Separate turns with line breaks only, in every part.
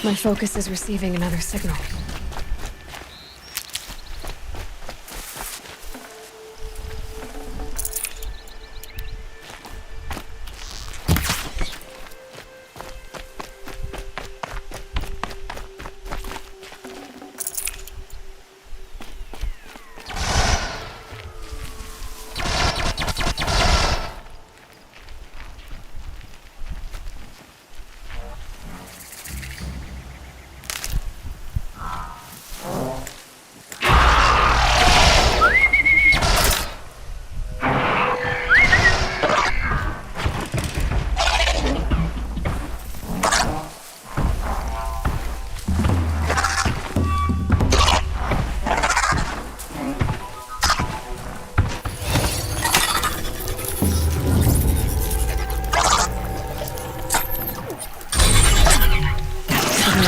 My focus is receiving another signal.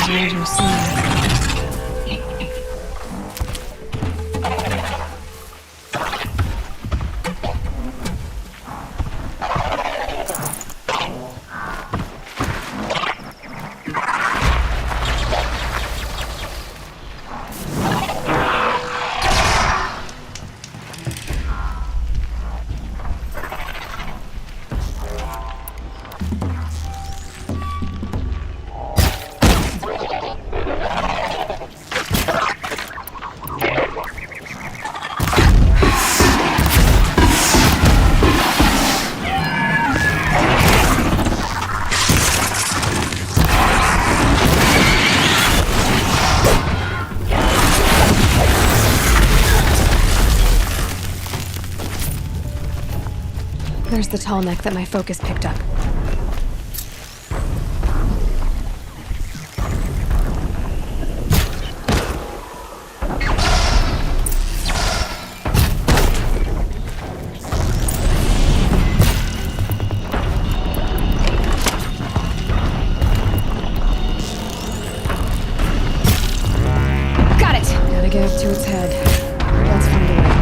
Random scene. There's the tall neck that my focus picked up. Got it! Gotta get up to its head. Let's find a way.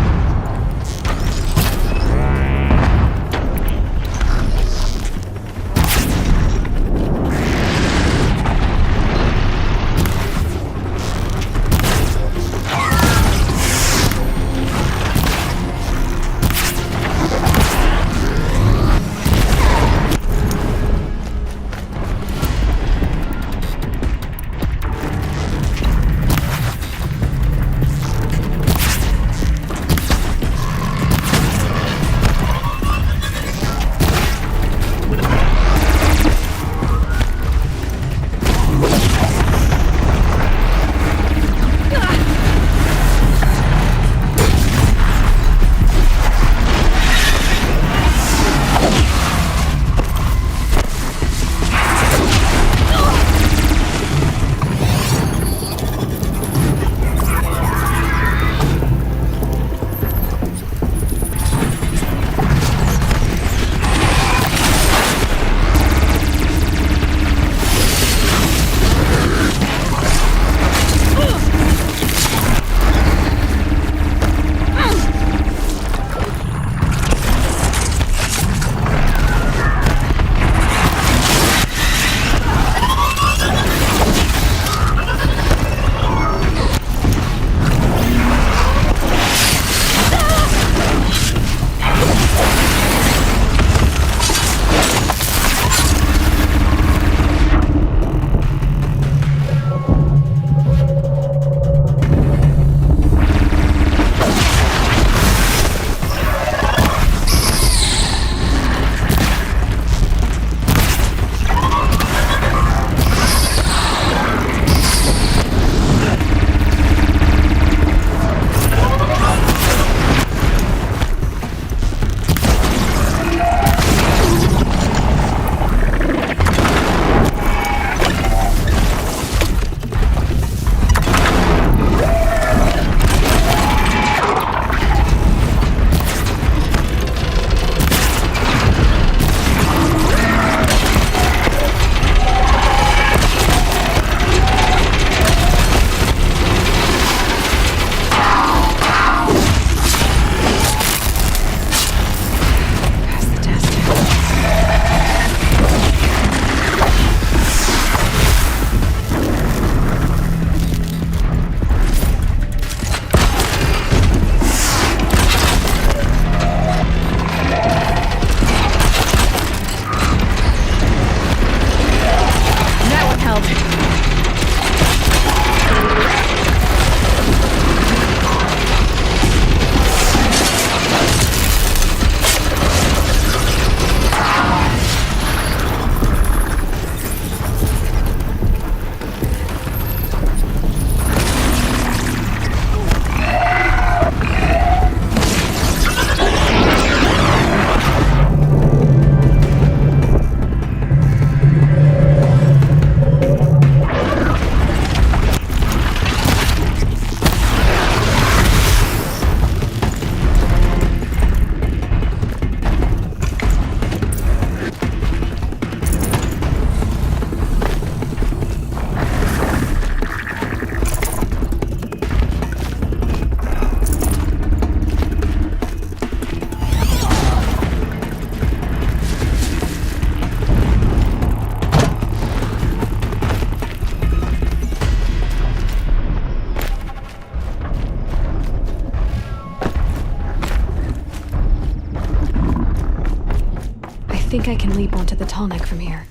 think I can leap onto the tall neck from here.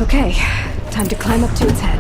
Okay, time to climb up to its head.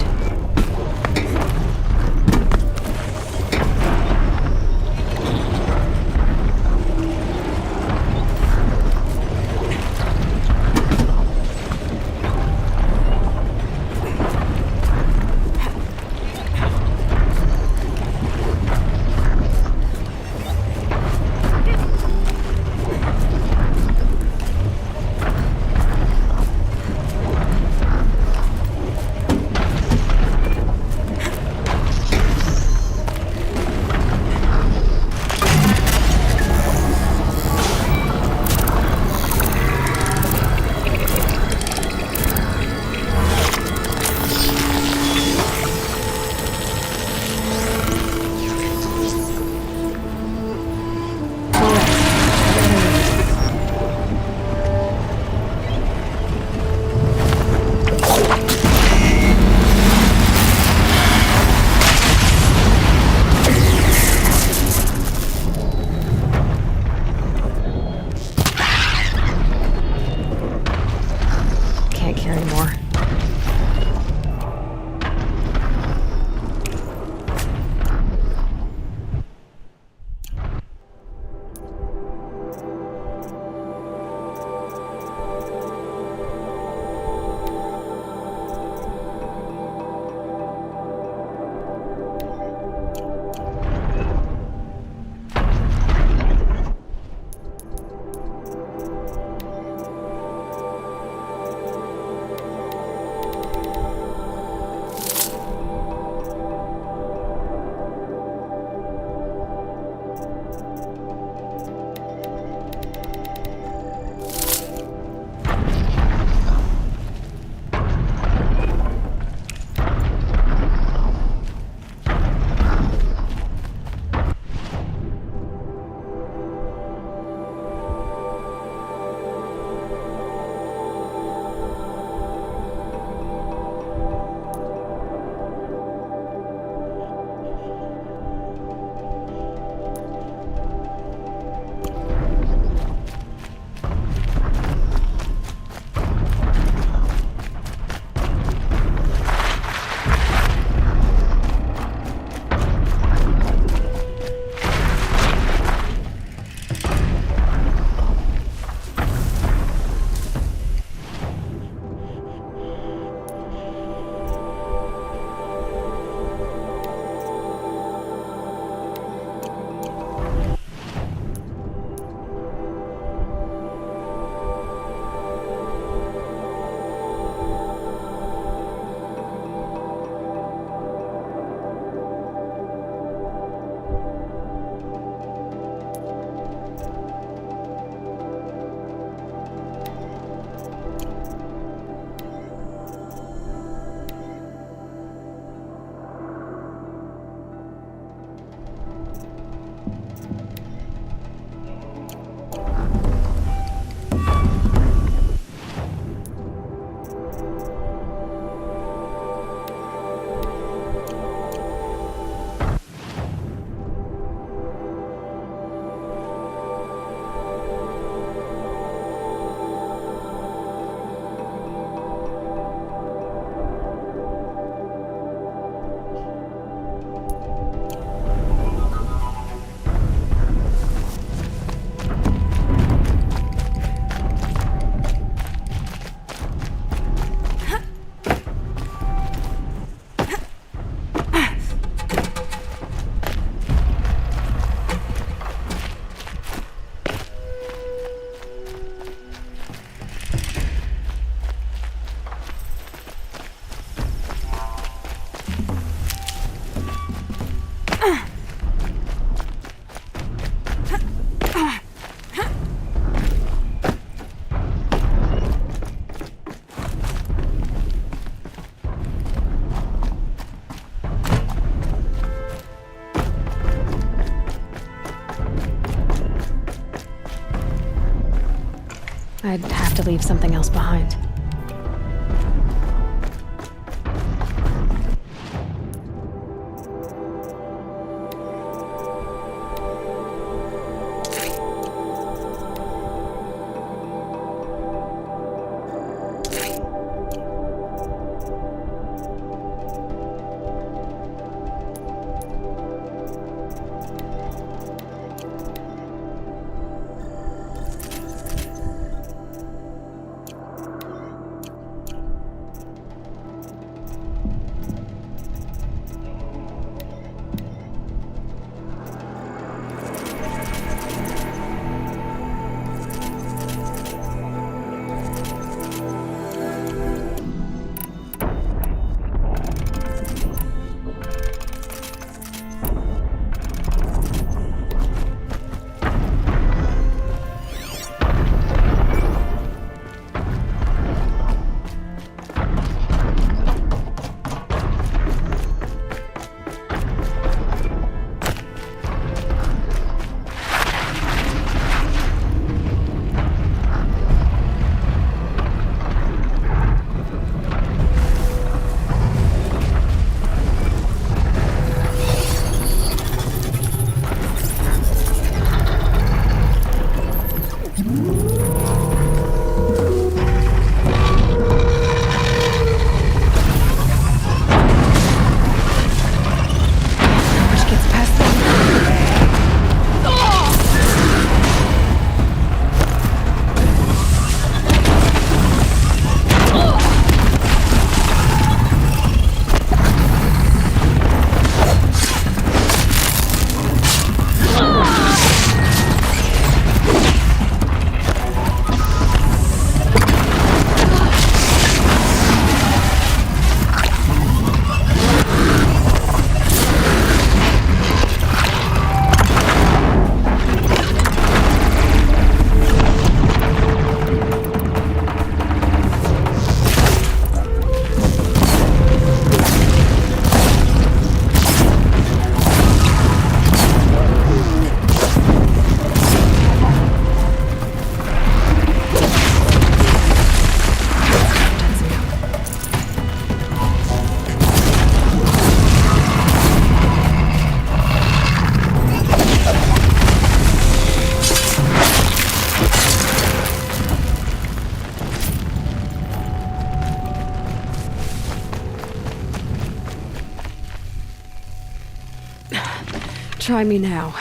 I'd have to leave something else behind. Try me now.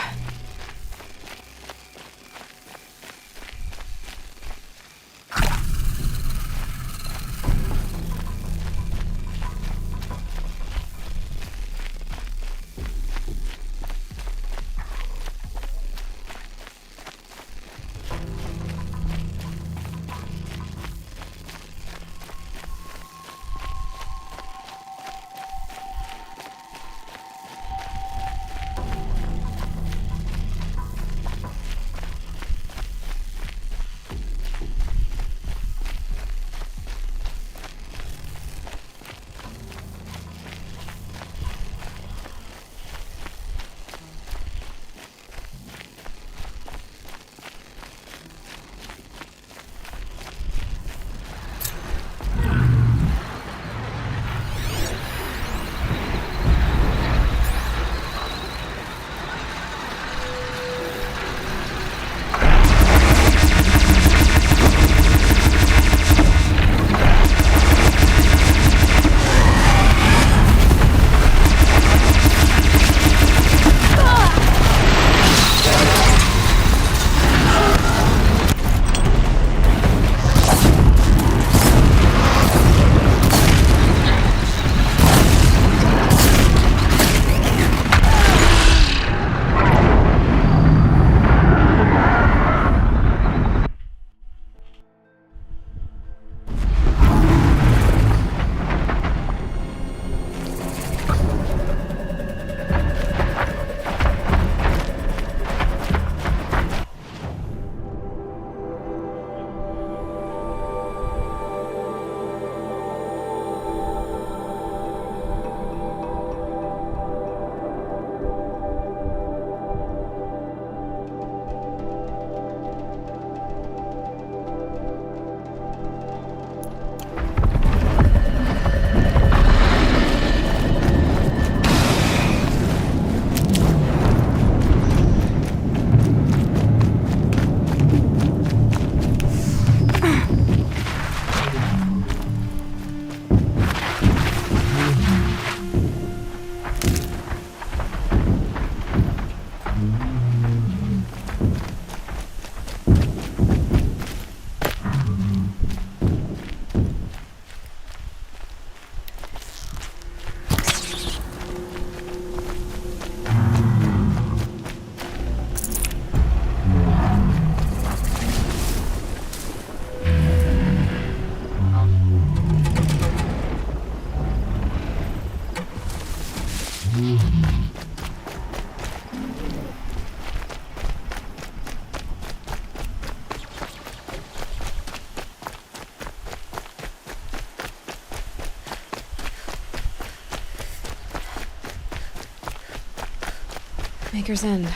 Maker's End.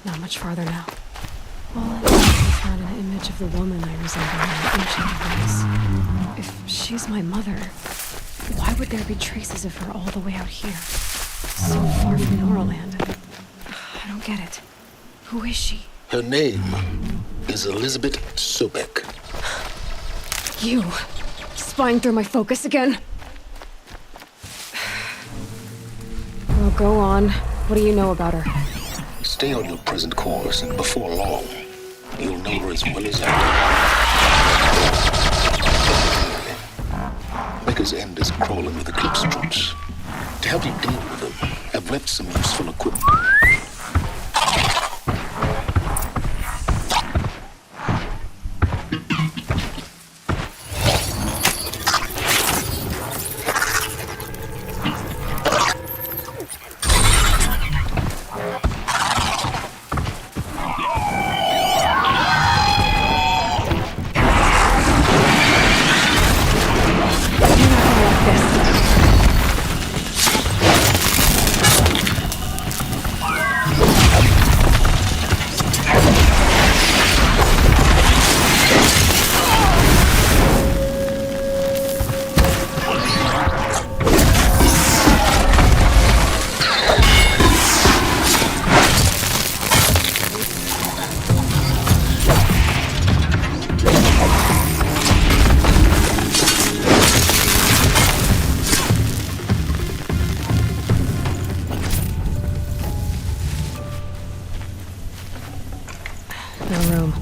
Not much farther now. All I found an image of the woman I resemble in an ancient device. If she's my mother, why would there be traces of her all the way out here? So far from Noraland. I don't get it. Who is she?
Her name is Elizabeth Sobek.
You! Spying through my focus again? Well, go on. What do you know about her?
Stay on your present course, and before long, you'll know her as well as I do. Maker's End is crawling with Eclipse troops. To help you deal with them, I've left some useful equipment.
No room.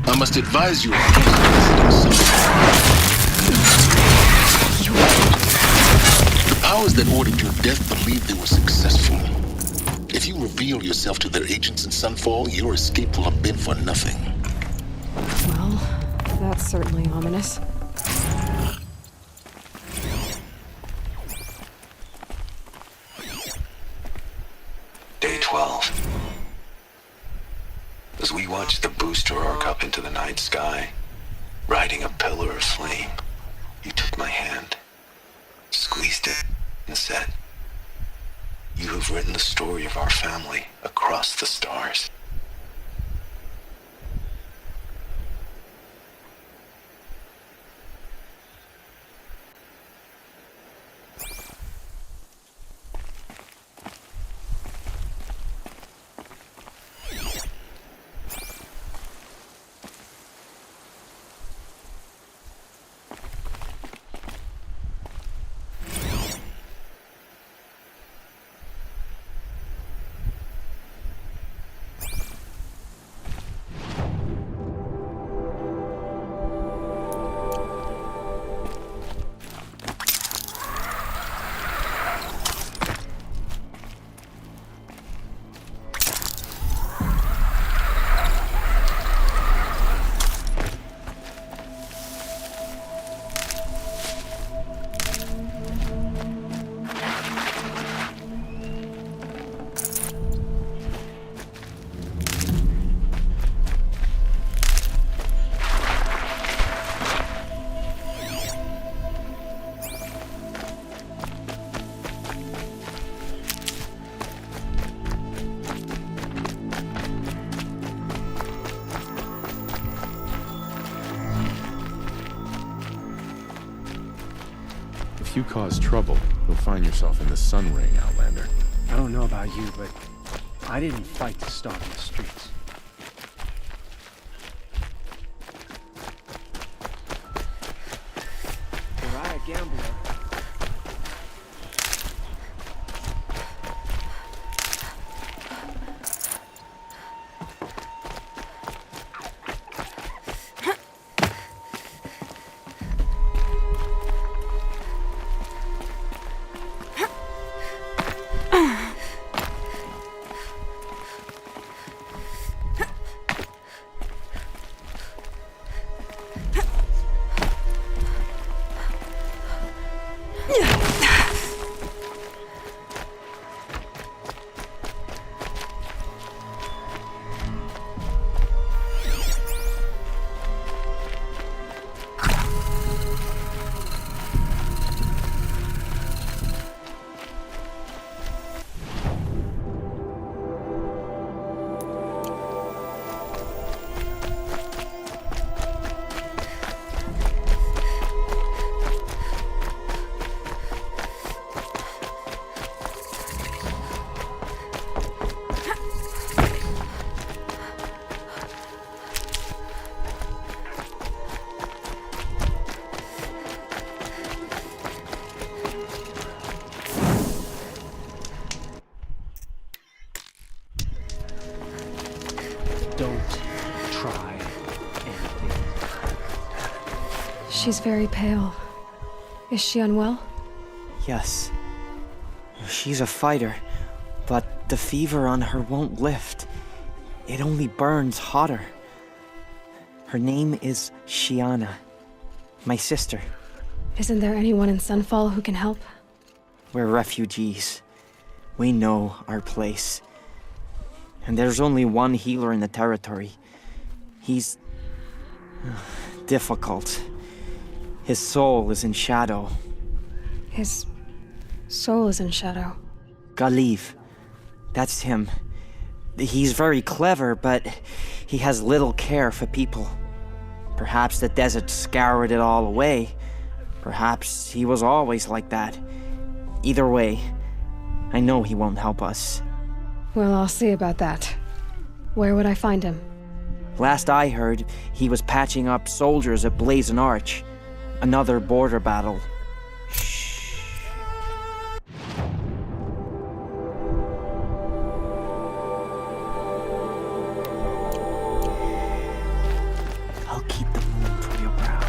I must advise you against visiting The powers that ordered your death believed they were successful. If you reveal yourself to their agents in Sunfall, your escape will have been for nothing.
Well, that's certainly ominous.
Day 12. As we watched the booster arc up into the night sky, riding a pillar of flame, you took my hand, squeezed it, and said, "You have written the story of our family across the stars."
If you cause trouble, you'll find yourself in the Sun Ring, Outlander.
I don't know about you, but I didn't fight to start in the streets. Were I a gambler, don't try anything.
She's very pale. Is she unwell?
Yes. She's a fighter, but the fever on her won't lift. It only burns hotter. Her name is Shiana, my sister.
Isn't there anyone in Sunfall who can help?
We're refugees. We know our place. And there's only one healer in the territory. He's difficult. His soul is in shadow.
His soul is in shadow.
Galiv. That's him. He's very clever, but he has little care for people. Perhaps the desert scoured it all away. Perhaps he was always like that. Either way, I know he won't help us.
Well, I'll see about that. Where would I find him?
Last I heard, he was patching up soldiers at Blazon Arch. Another border battle. I'll keep the moon from your brow.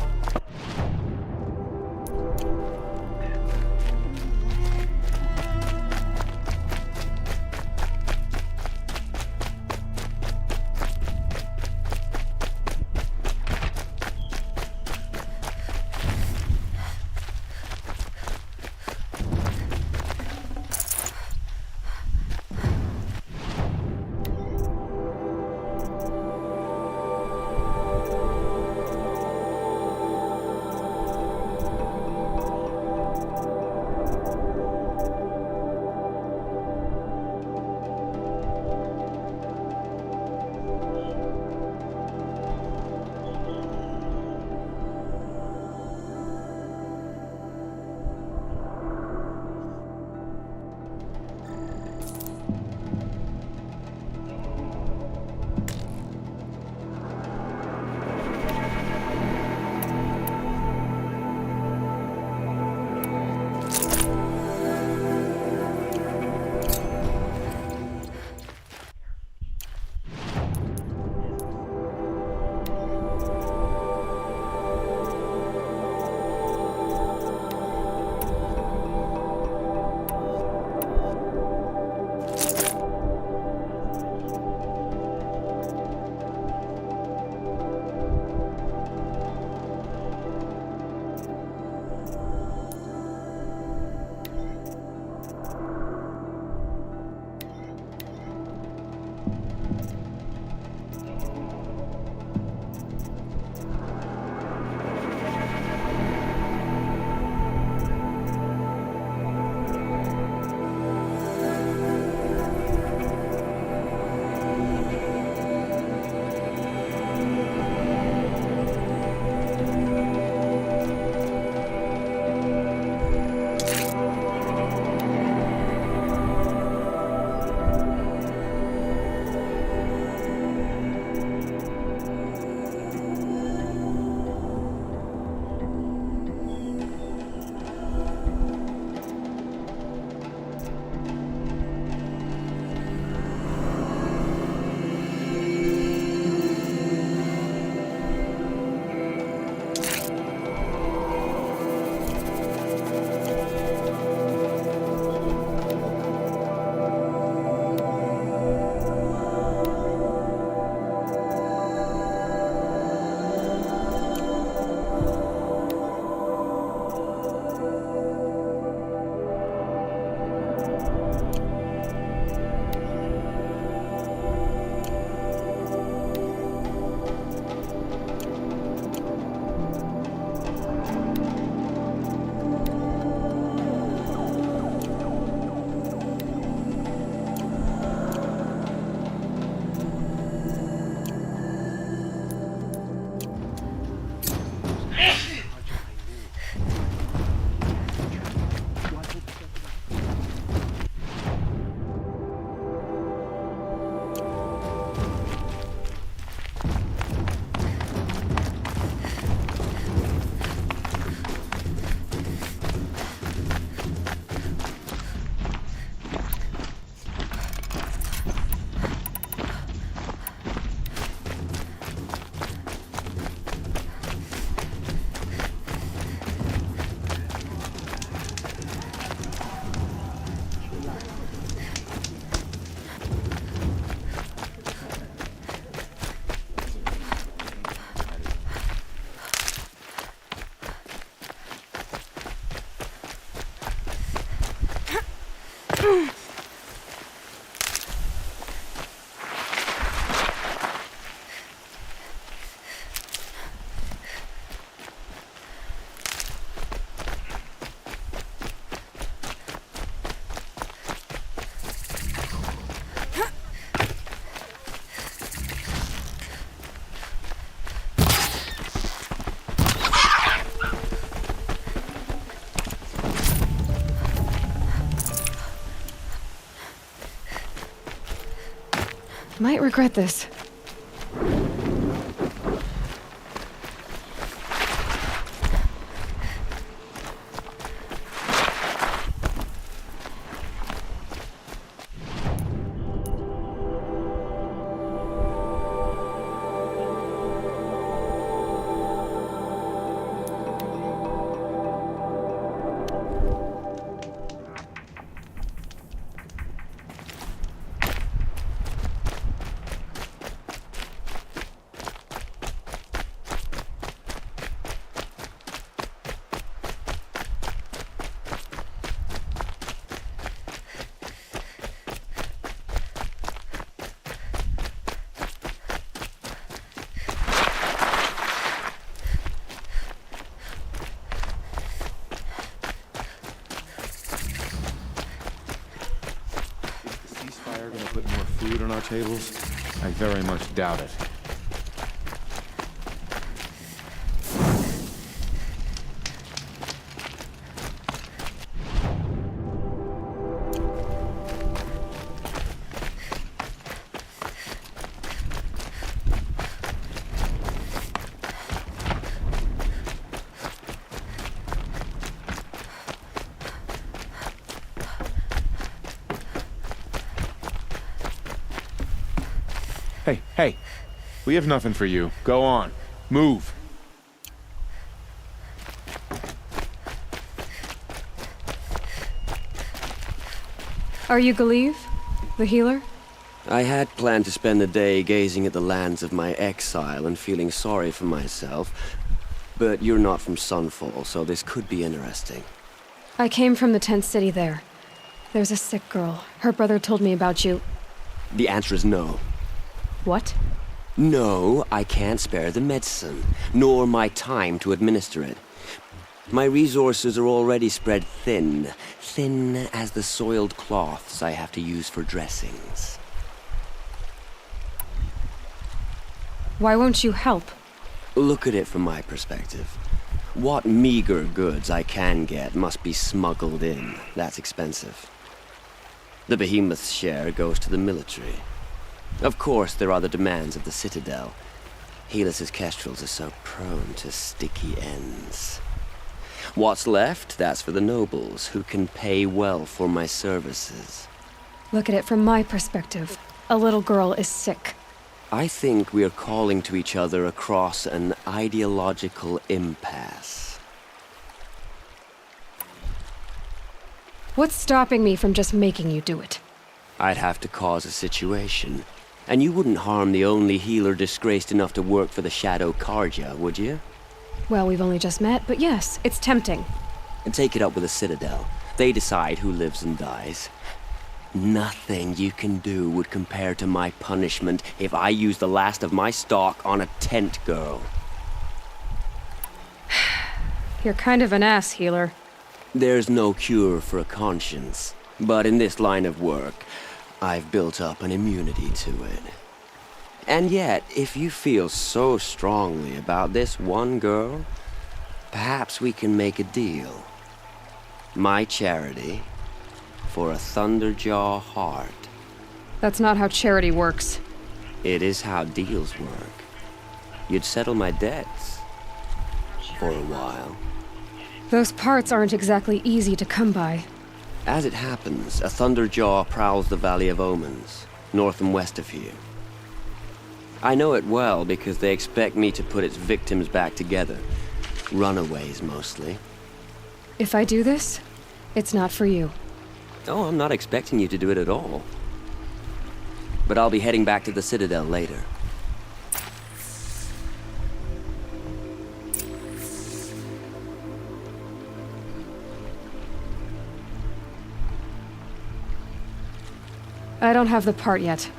Might regret this.
Is the ceasefire gonna put more food on our tables? I very much doubt it. Hey, we have nothing for you. Go on. Move.
Are you Galeev? The healer?
I had planned to spend the day gazing at the lands of my exile and feeling sorry for myself, but you're not from Sunfall, so this could be interesting.
I came from the tent city there. There's a sick girl. Her brother told me about you.
The answer is no.
What?
No, I can't spare the medicine, nor my time to administer it. My resources are already spread thin, thin as the soiled cloths I have to use for dressings.
Why won't you help?
Look at it from my perspective. What meager goods I can get must be smuggled in. That's expensive. The behemoth's share goes to the military. Of course, there are the demands of the Citadel. Helis's kestrels are so prone to sticky ends. What's left, that's for the nobles, who can pay well for my services.
Look at it from my perspective. A little girl is sick.
I think we are calling to each other across an ideological impasse.
What's stopping me from just making you do it?
I'd have to cause a situation. And you wouldn't harm the only healer disgraced enough to work for the Shadow Carja, would you?
Well, we've only just met, but yes, it's tempting.
And take it up with the Citadel. They decide who lives and dies. Nothing you can do would compare to my punishment if I use the last of my stock on a tent girl.
You're kind of an ass, healer.
There's no cure for a conscience. But in this line of work, I've built up an immunity to it. And yet, if you feel so strongly about this one girl, perhaps we can make a deal. My charity for a Thunderjaw heart.
That's not how charity works.
It is how deals work. You'd settle my debts. For a while.
Those parts aren't exactly easy to come by.
As it happens, a Thunderjaw prowls the Valley of Omens, north and west of here. I know it well because they expect me to put its victims back together. Runaways, mostly.
If I do this, it's not for you.
Oh, I'm not expecting you to do it at all. But I'll be heading back to the Citadel later.
I don't have the part yet.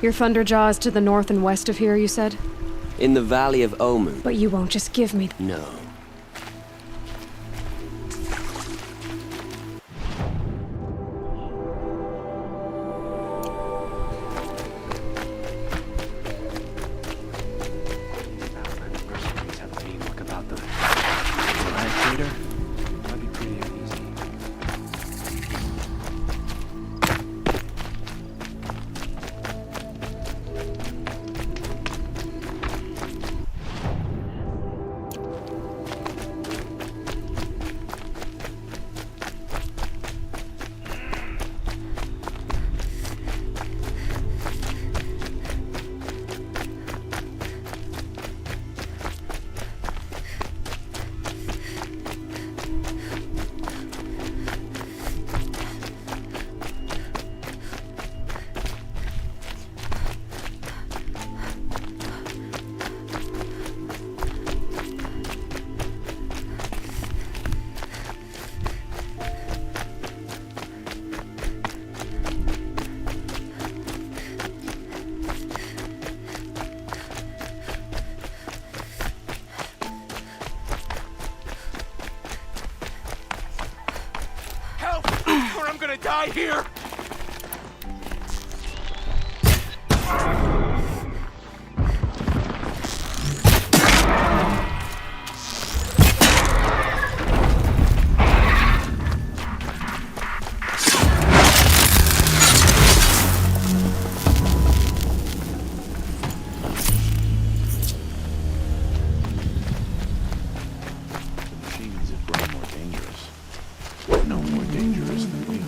Your Thunderjaw is to the north and west of here, you said?
In the Valley of Omen.
But you won't just give me...
No.
Mercenaries have a mean look about them. Riot Trader? Might be pretty uneasy.
Die here! Machines have grown more dangerous. No more dangerous than we are.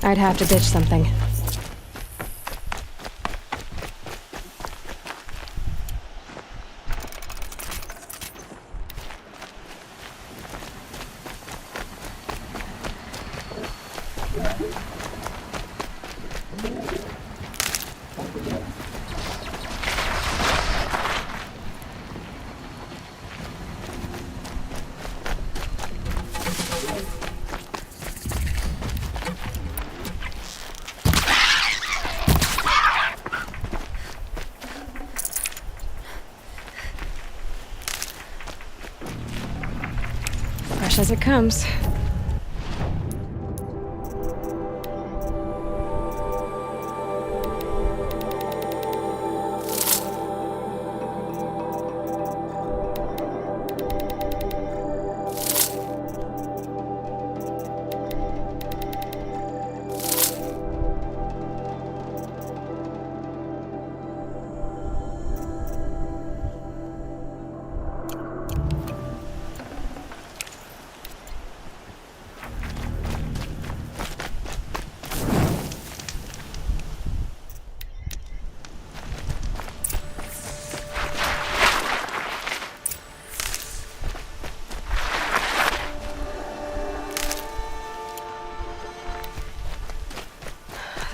I'd have to ditch something. Fresh as it comes.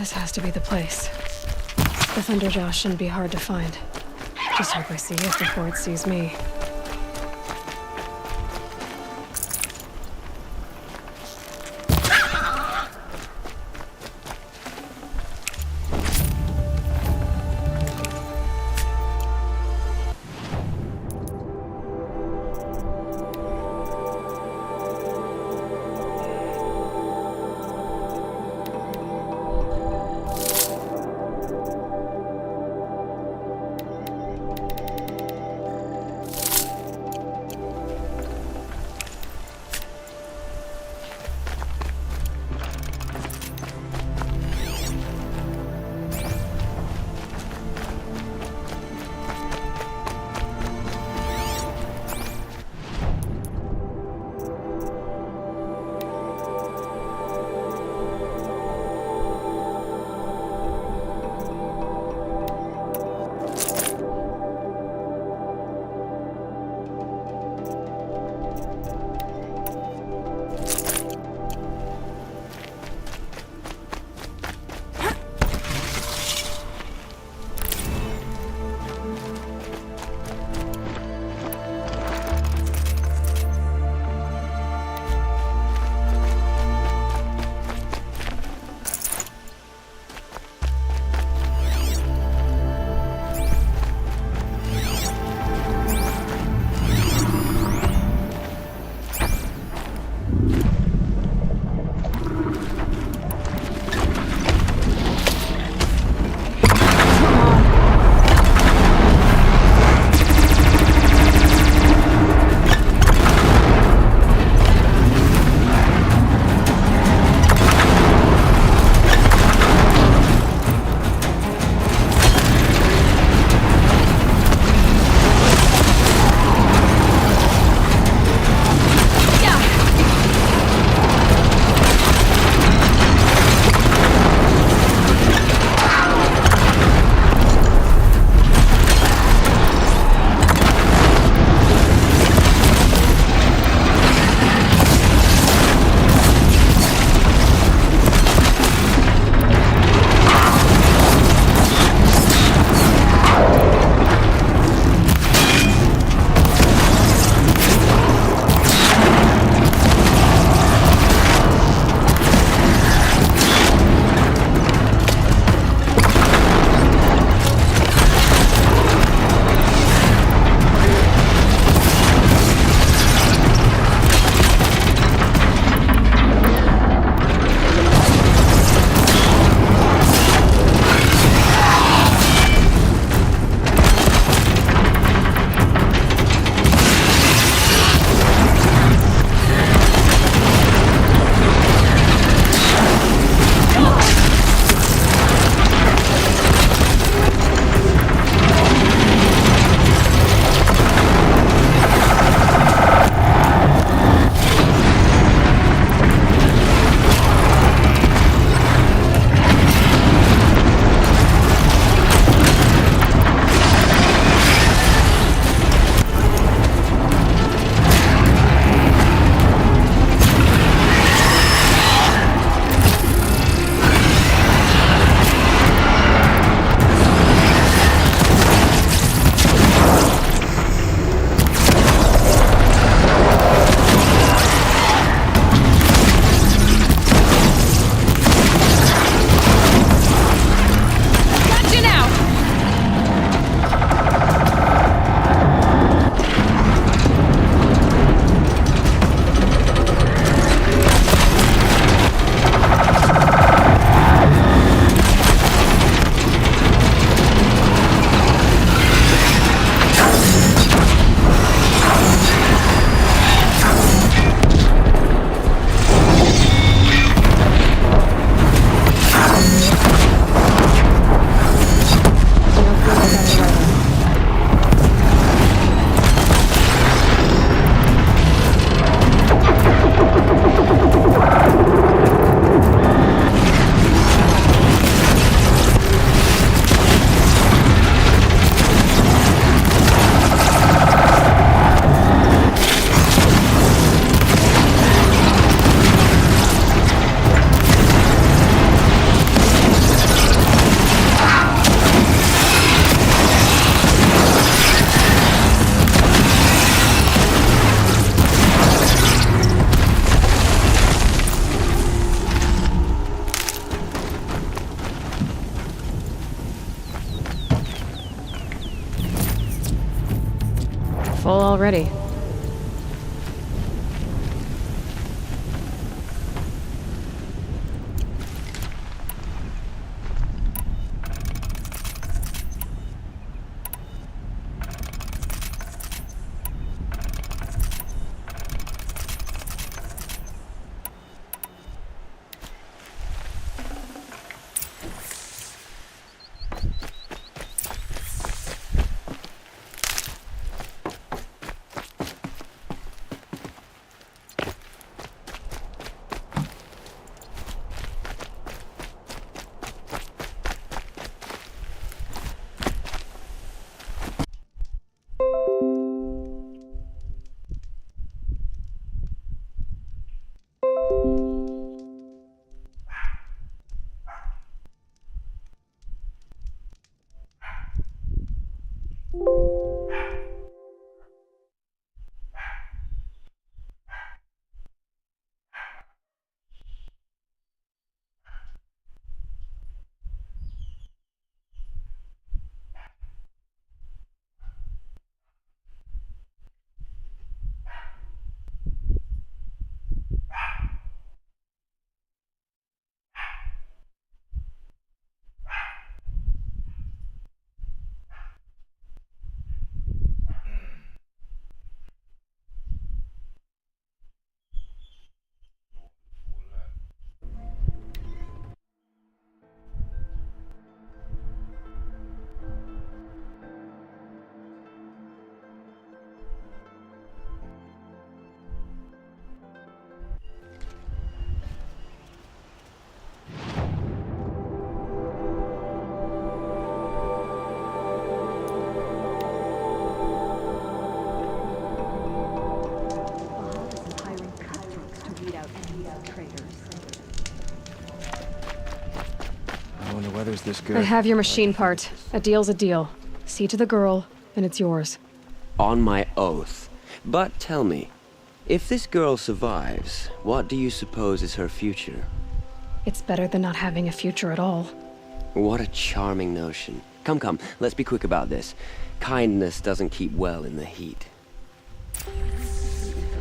This has to be the place. The Thunderjaw shouldn't be hard to find. Just hope I see it before it sees me. Full already.
I wonder whether's this good.
I have your machine part. A deal's a deal. See to the girl, and it's yours.
On my oath. But tell me, if this girl survives, what do you suppose is her future?
It's better than not having a future at all.
What a charming notion. Come, come, let's be quick about this. Kindness doesn't keep well in the heat.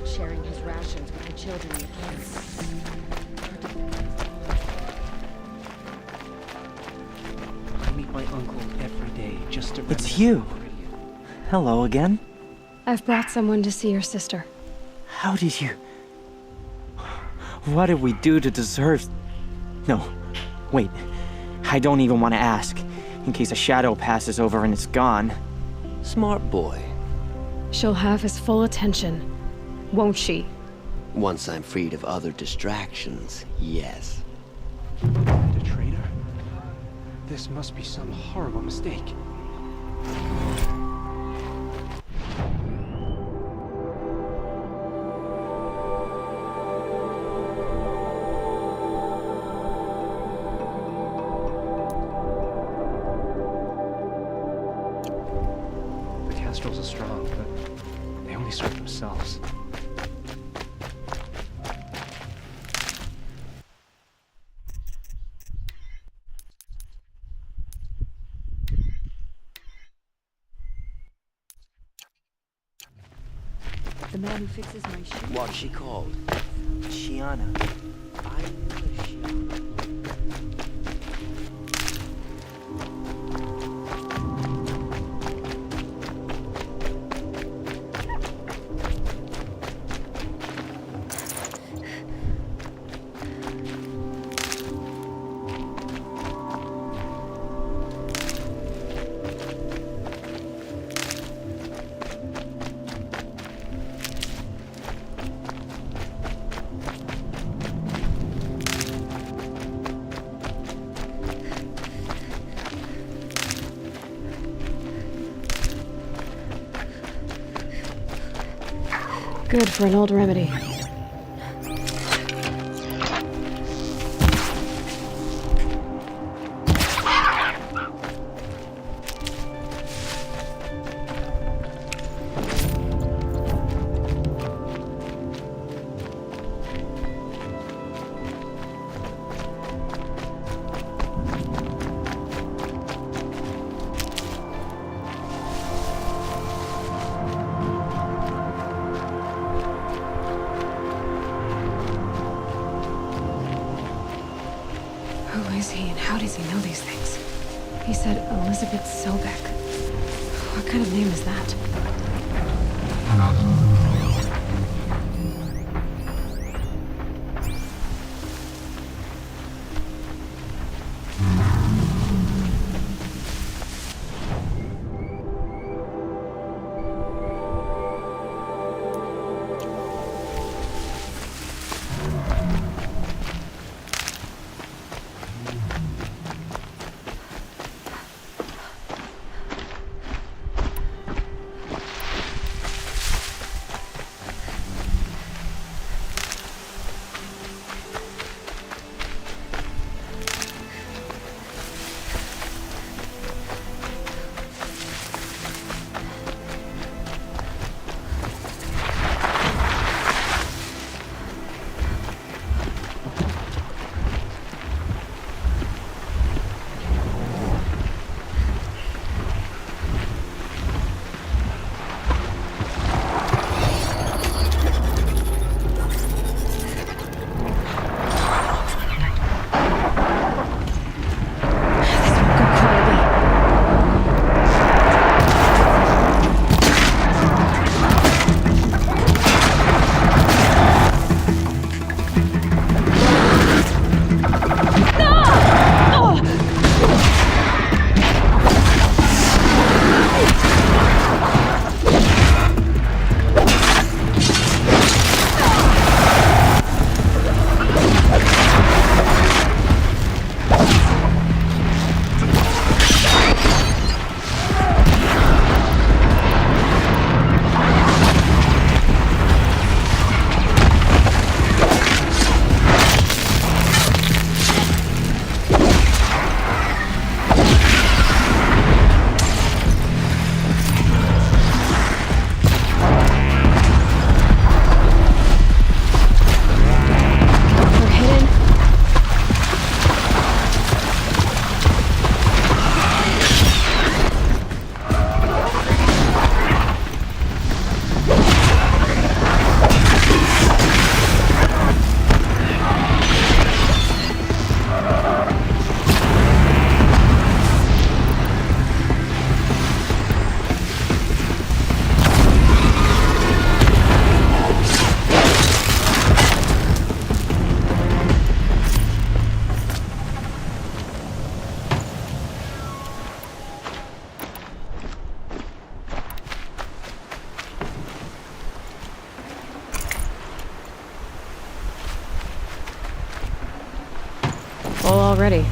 Sharing his rations with the children at home.
I meet my uncle every day just to
It's you. Hello again.
I've brought someone to see your sister.
How did you... What did we do to deserve... No, wait. I don't even want to ask, in case a shadow passes over and it's gone.
Smart boy.
She'll have his full attention, won't she?
Once I'm freed of other distractions, yes.
The traitor? This must be some horrible mistake. The Castrals are strong, but they only serve themselves.
The man who fixes my shoes.
What's she called?
Shiana.
I knew a Shiana.
Good for an old remedy. does he know these things? He said Elizabeth Sobek. What kind of name is that? Full already.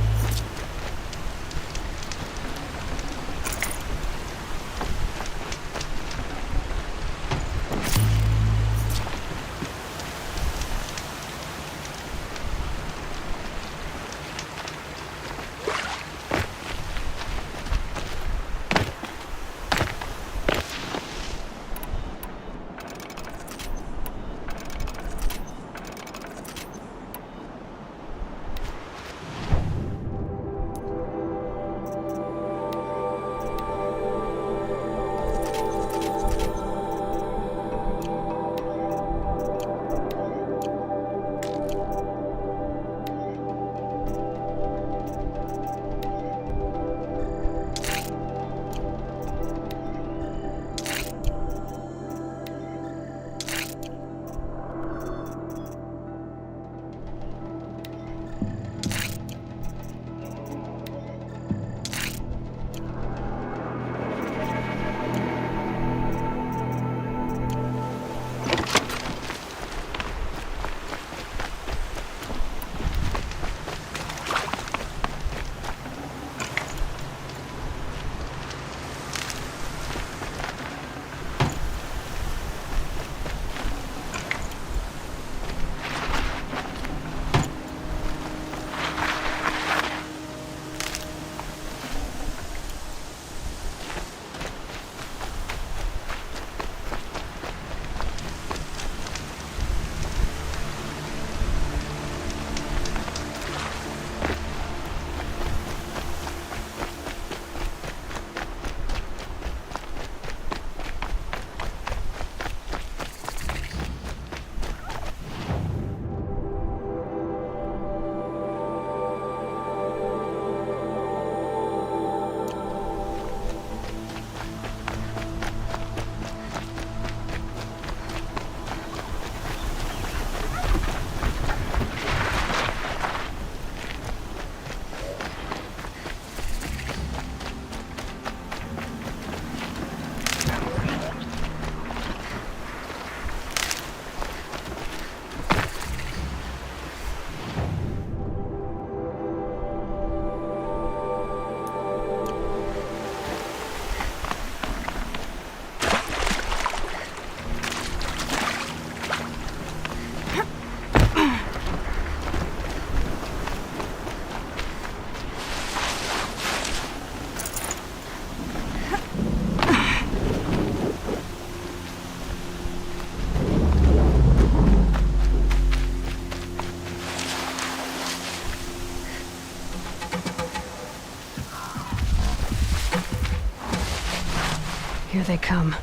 Here they come.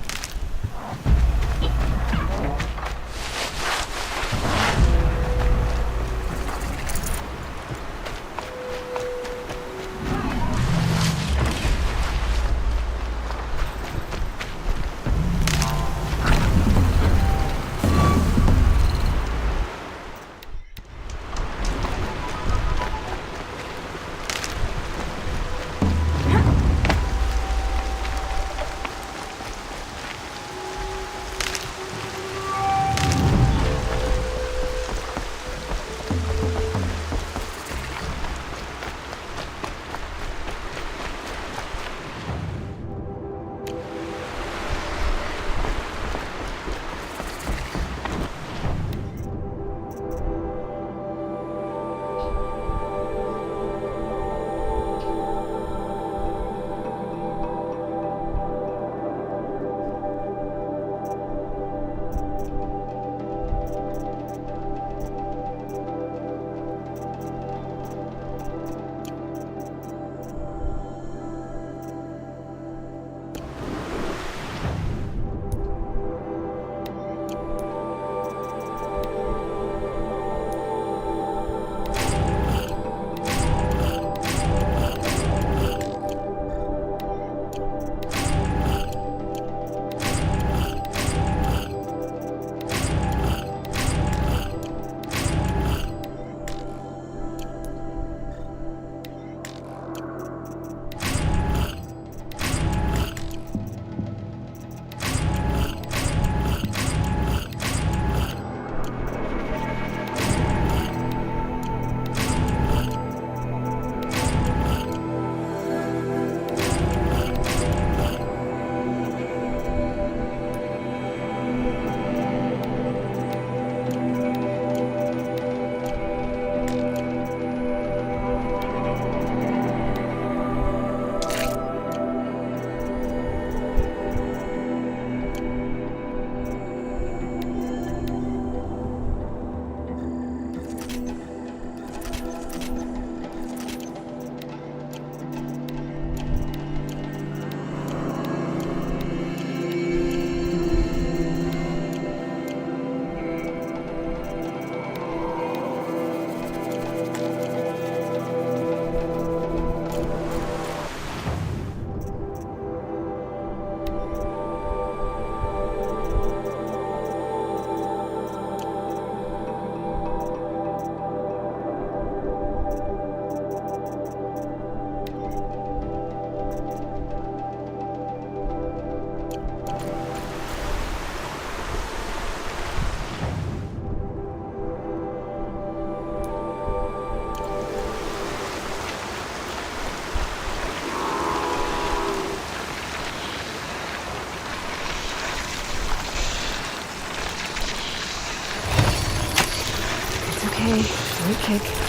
Okay, great kick.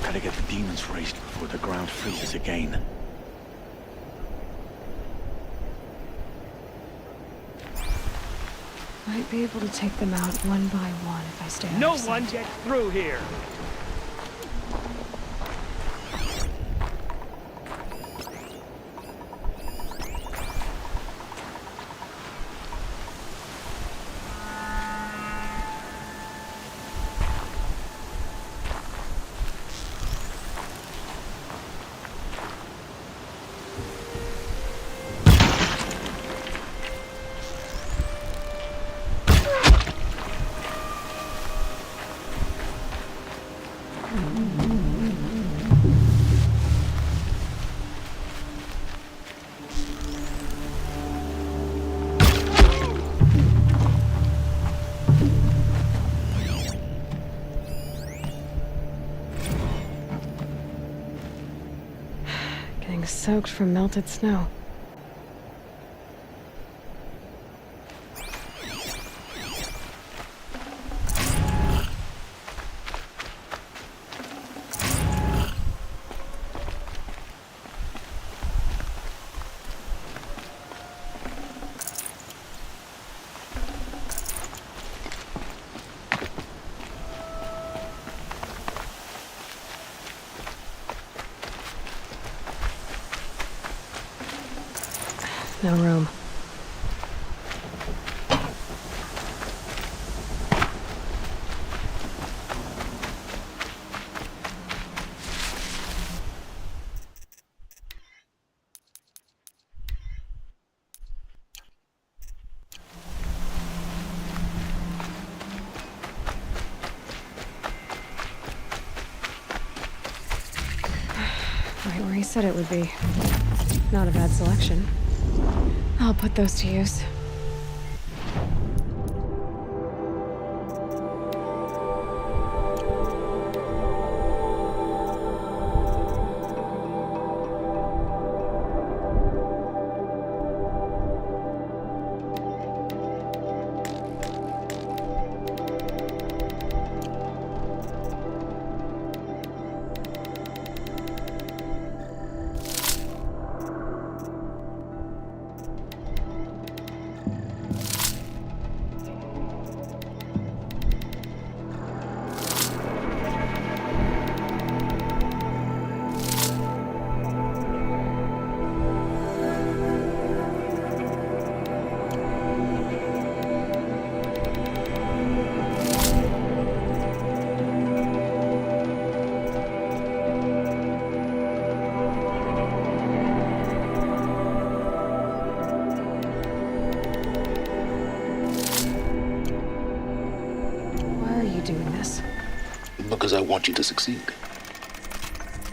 Gotta get the demons raised before the ground freezes again.
Might be able to take them out one by one if I stay out
No
of sight.
one gets through here!
Getting soaked from melted snow. No room. Right where he said it would be. Not a bad selection. I'll put those to use. Doing this?
Because I want you to succeed.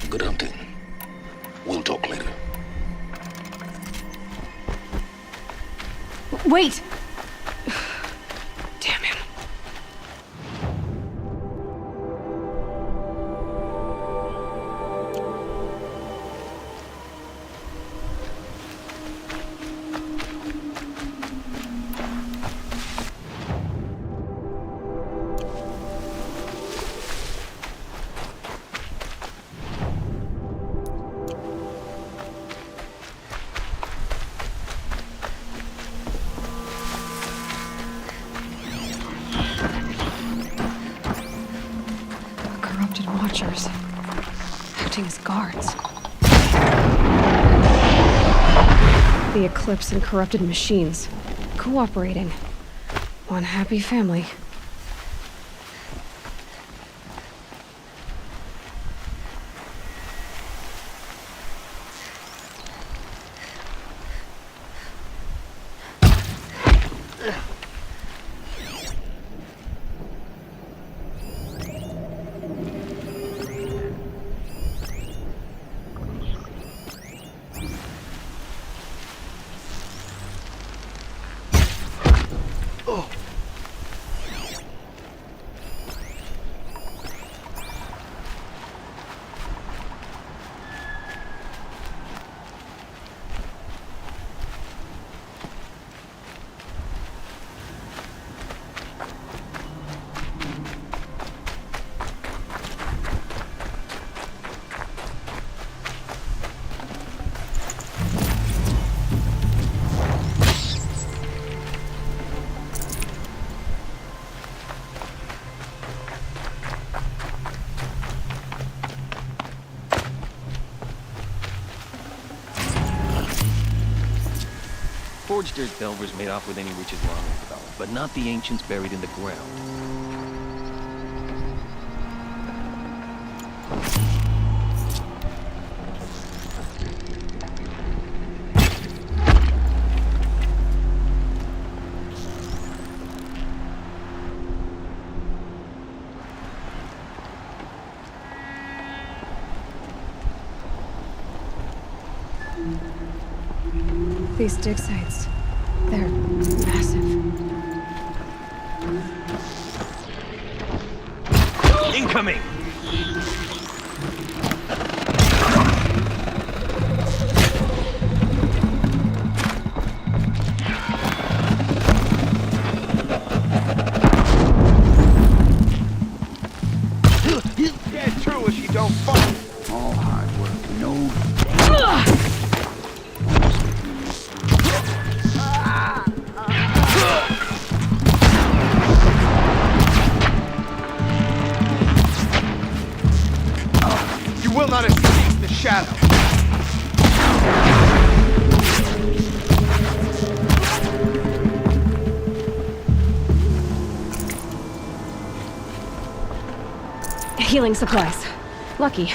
Good hunting. We'll talk later.
Wait! Damn him. Watchers, acting as guards. The Eclipse and corrupted machines, cooperating. One happy family.
Forged Earth Delvers made off with any riches long ago, but not the ancients buried in the ground.
These dig sites, they're massive.
Incoming!
Get through if you don't fight.
All hard work, no
You will not escape the shadow.
Healing supplies. Lucky.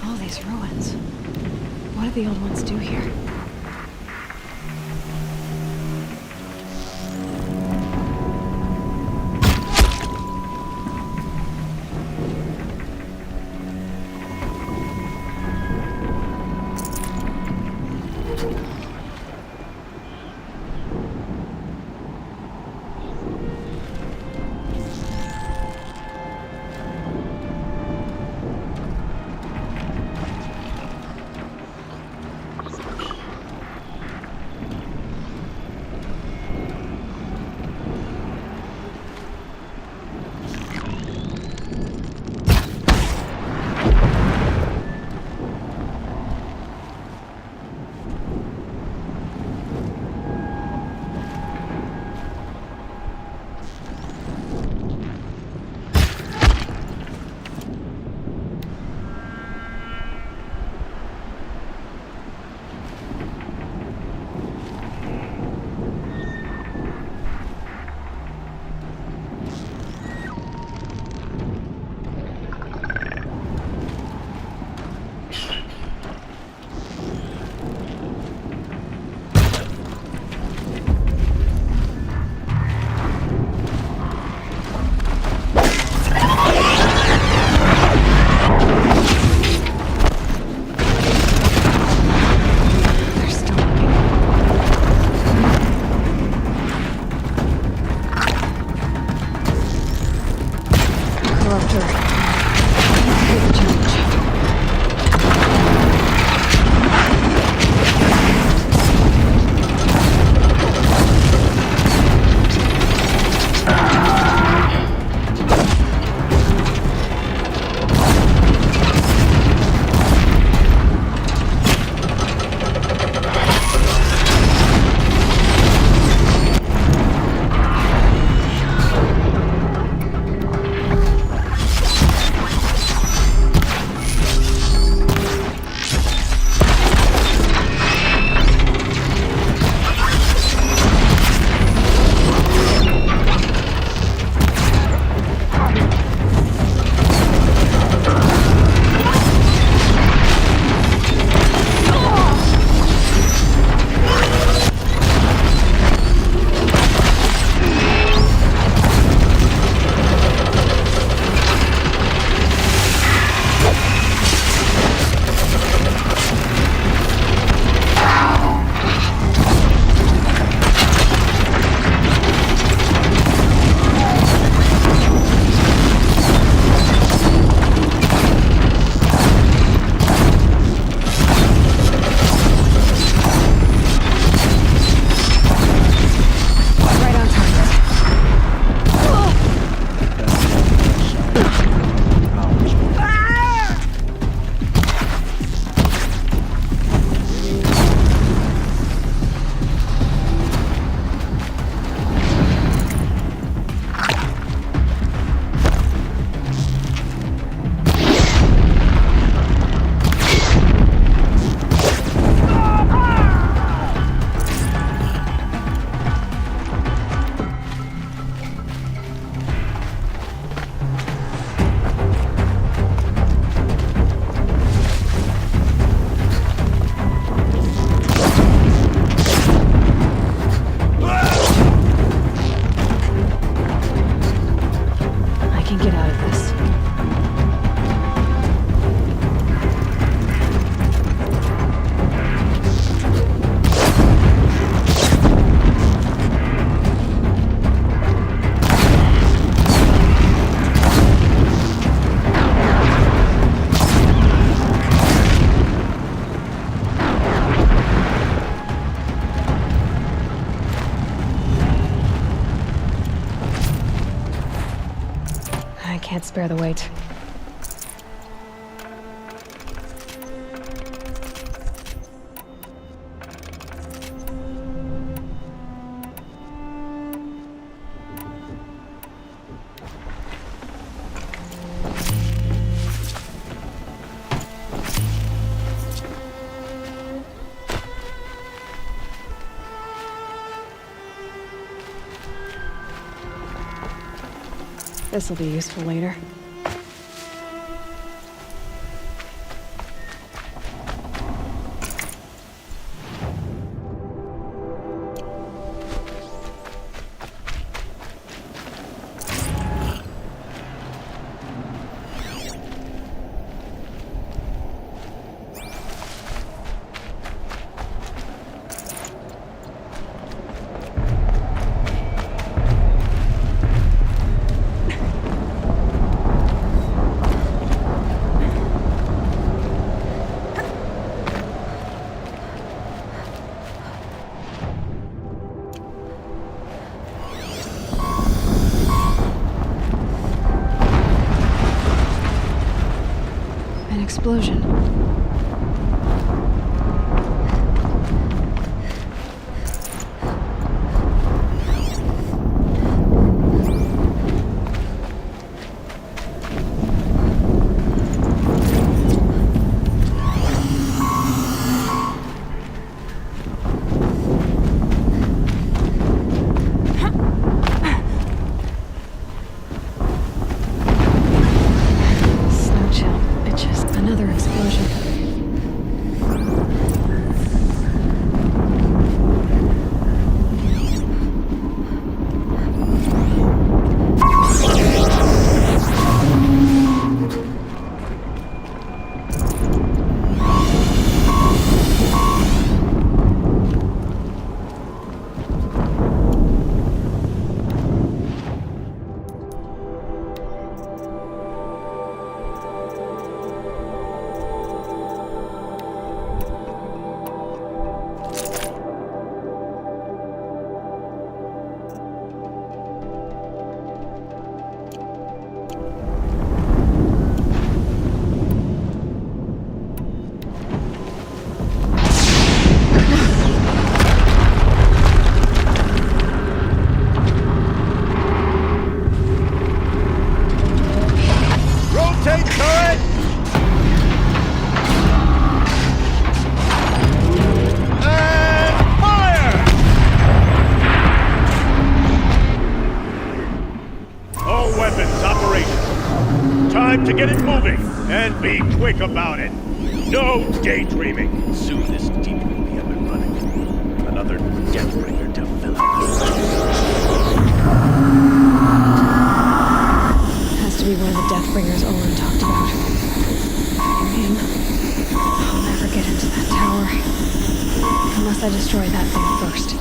All these ruins. What did the old ones do here? can't spare the weight. This'll be useful later. Explosion.
To get it moving, and be quick about it. No daydreaming.
Soon this demon will be up and running. Another Deathbringer to fill out.
Has to be one of the Deathbringers Owen talked about. Him. I'll never get into that tower. Unless I destroy that thing first.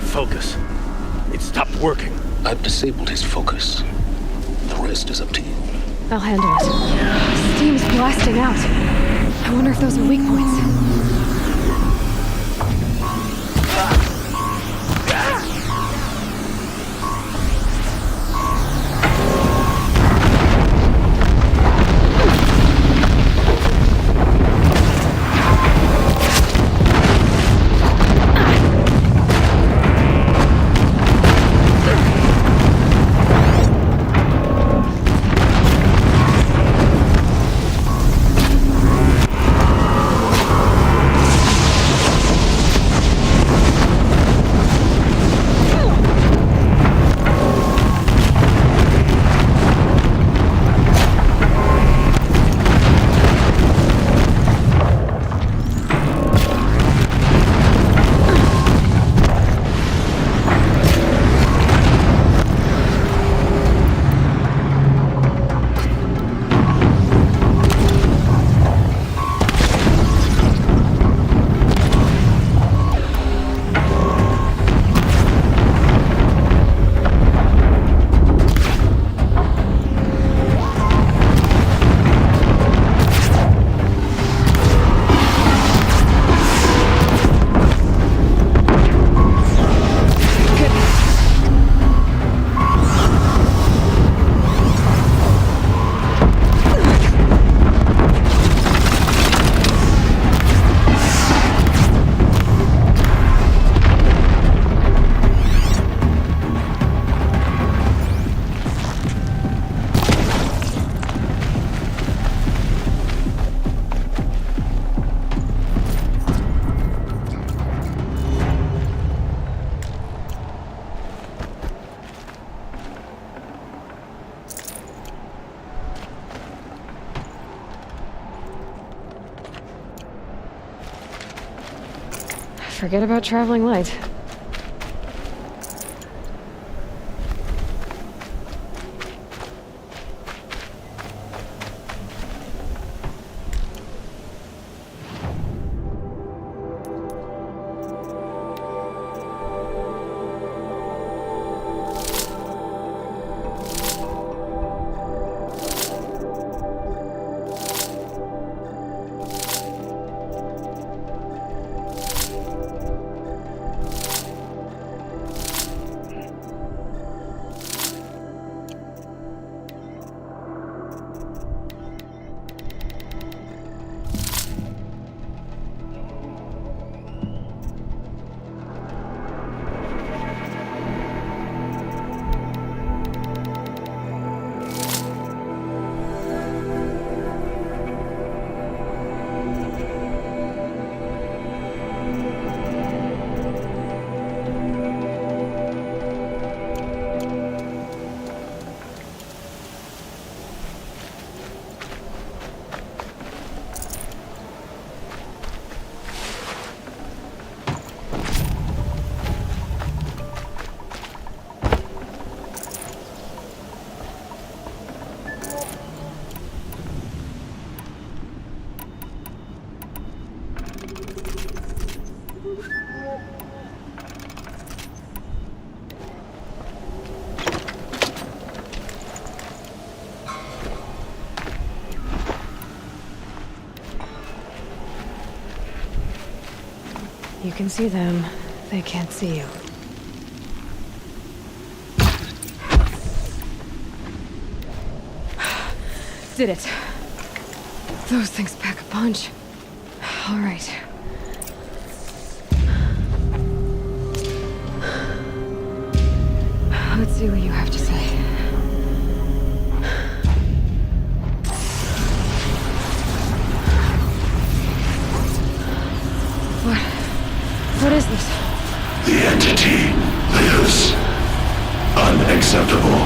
Focus. It stopped working.
I've disabled his focus. The rest is up to you.
I'll handle it. Steam's blasting out. I wonder if those are weak points. Forget about traveling light. You can see them. They can't see you. Did it. Those things pack a punch. All right. Let's see what you have to say. What is this?
The entity lives. Unacceptable.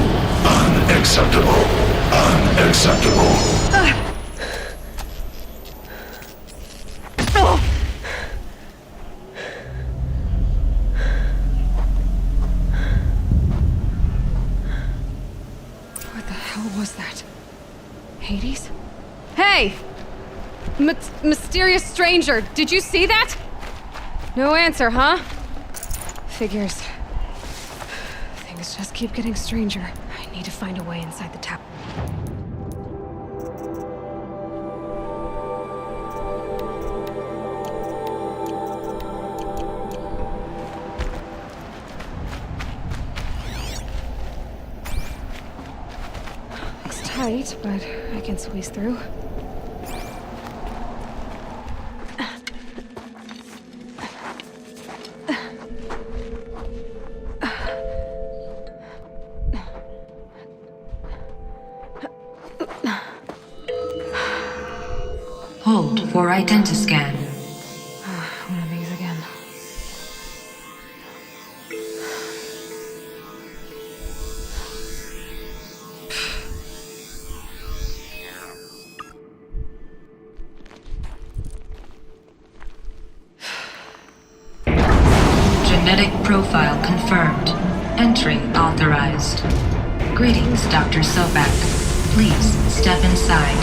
Unacceptable. Unacceptable.
What the hell was that? Hades? Hey! Mysterious stranger, did you see that? No answer, huh? Figures. Things Things just keep getting stranger. I need to find a way inside the tower. Looks tight, but I can squeeze through.
Hold for identiscan.
One of these again.
Genetic profile confirmed. Entry authorized. Greetings, Dr. Sobek. Please step inside.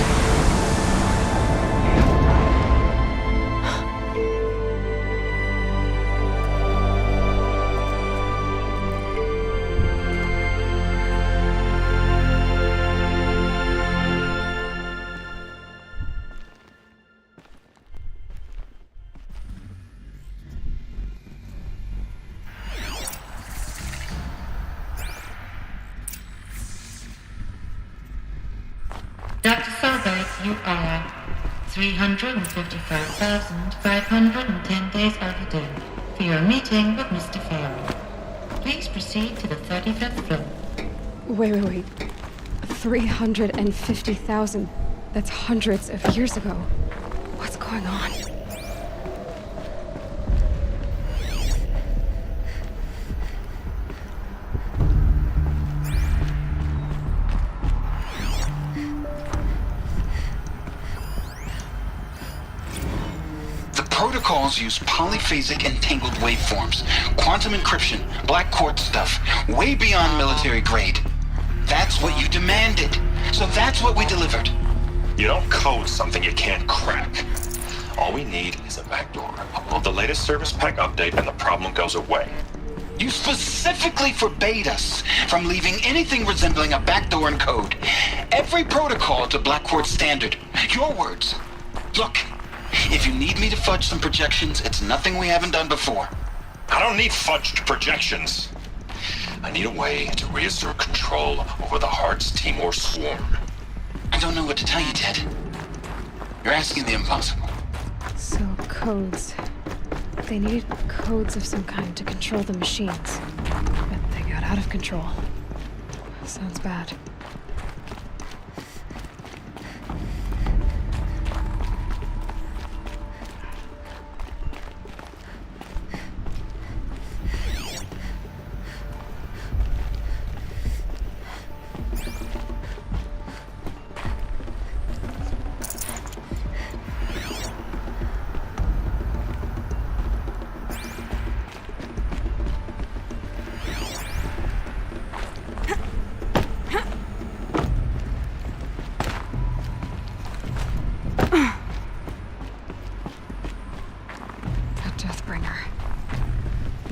Dr. Sobek, you are 355,510 days overdue for your meeting with Mr. Farrell. Please proceed to the 35th floor.
Wait. 350,000. That's hundreds of years ago. What's going on?
Protocols use polyphasic entangled waveforms, quantum encryption, black quartz stuff, way beyond military grade. That's what you demanded, so that's what we delivered.
You don't code something you can't crack. All we need is a backdoor. Upload the latest service pack update and the problem goes away.
You specifically forbade us from leaving anything resembling a backdoor in code. Every protocol to Black Quartz standard. Your words. Look, if you need me to fudge some projections, it's nothing we haven't done before.
I don't need fudged projections. I need a way to reassert control over the Heart's Timor swarm.
I don't know what to tell you, Ted. You're asking the impossible.
So, codes. They needed codes of some kind to control the machines. But they got out of control. Sounds bad.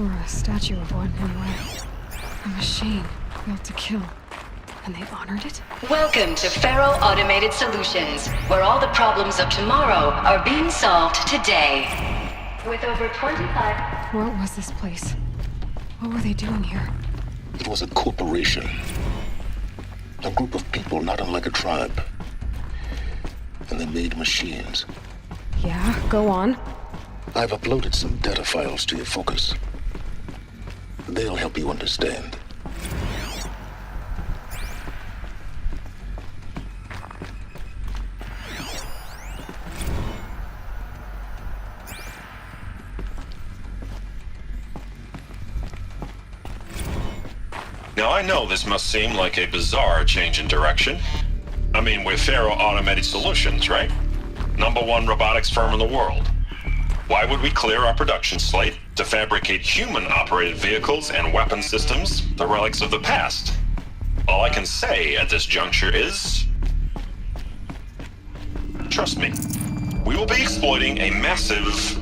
Or a statue of one, anyway. A machine built to kill. And they honored it?
Welcome to Faro Automated Solutions, where all the problems of tomorrow are being solved today. With over 25...
What was this place? What were they doing here?
It was a corporation. A group of people not unlike a tribe. And they made machines.
Yeah, go on.
I've uploaded some data files to your focus. They'll help you understand.
Now I know this must seem like a bizarre change in direction. I mean, we're Faro Automated Solutions, right? #1 robotics firm in the world. Why would we clear our production slate to fabricate human-operated vehicles and weapon systems, the relics of the past? All I can say at this juncture is... trust me. We will be exploiting a massive,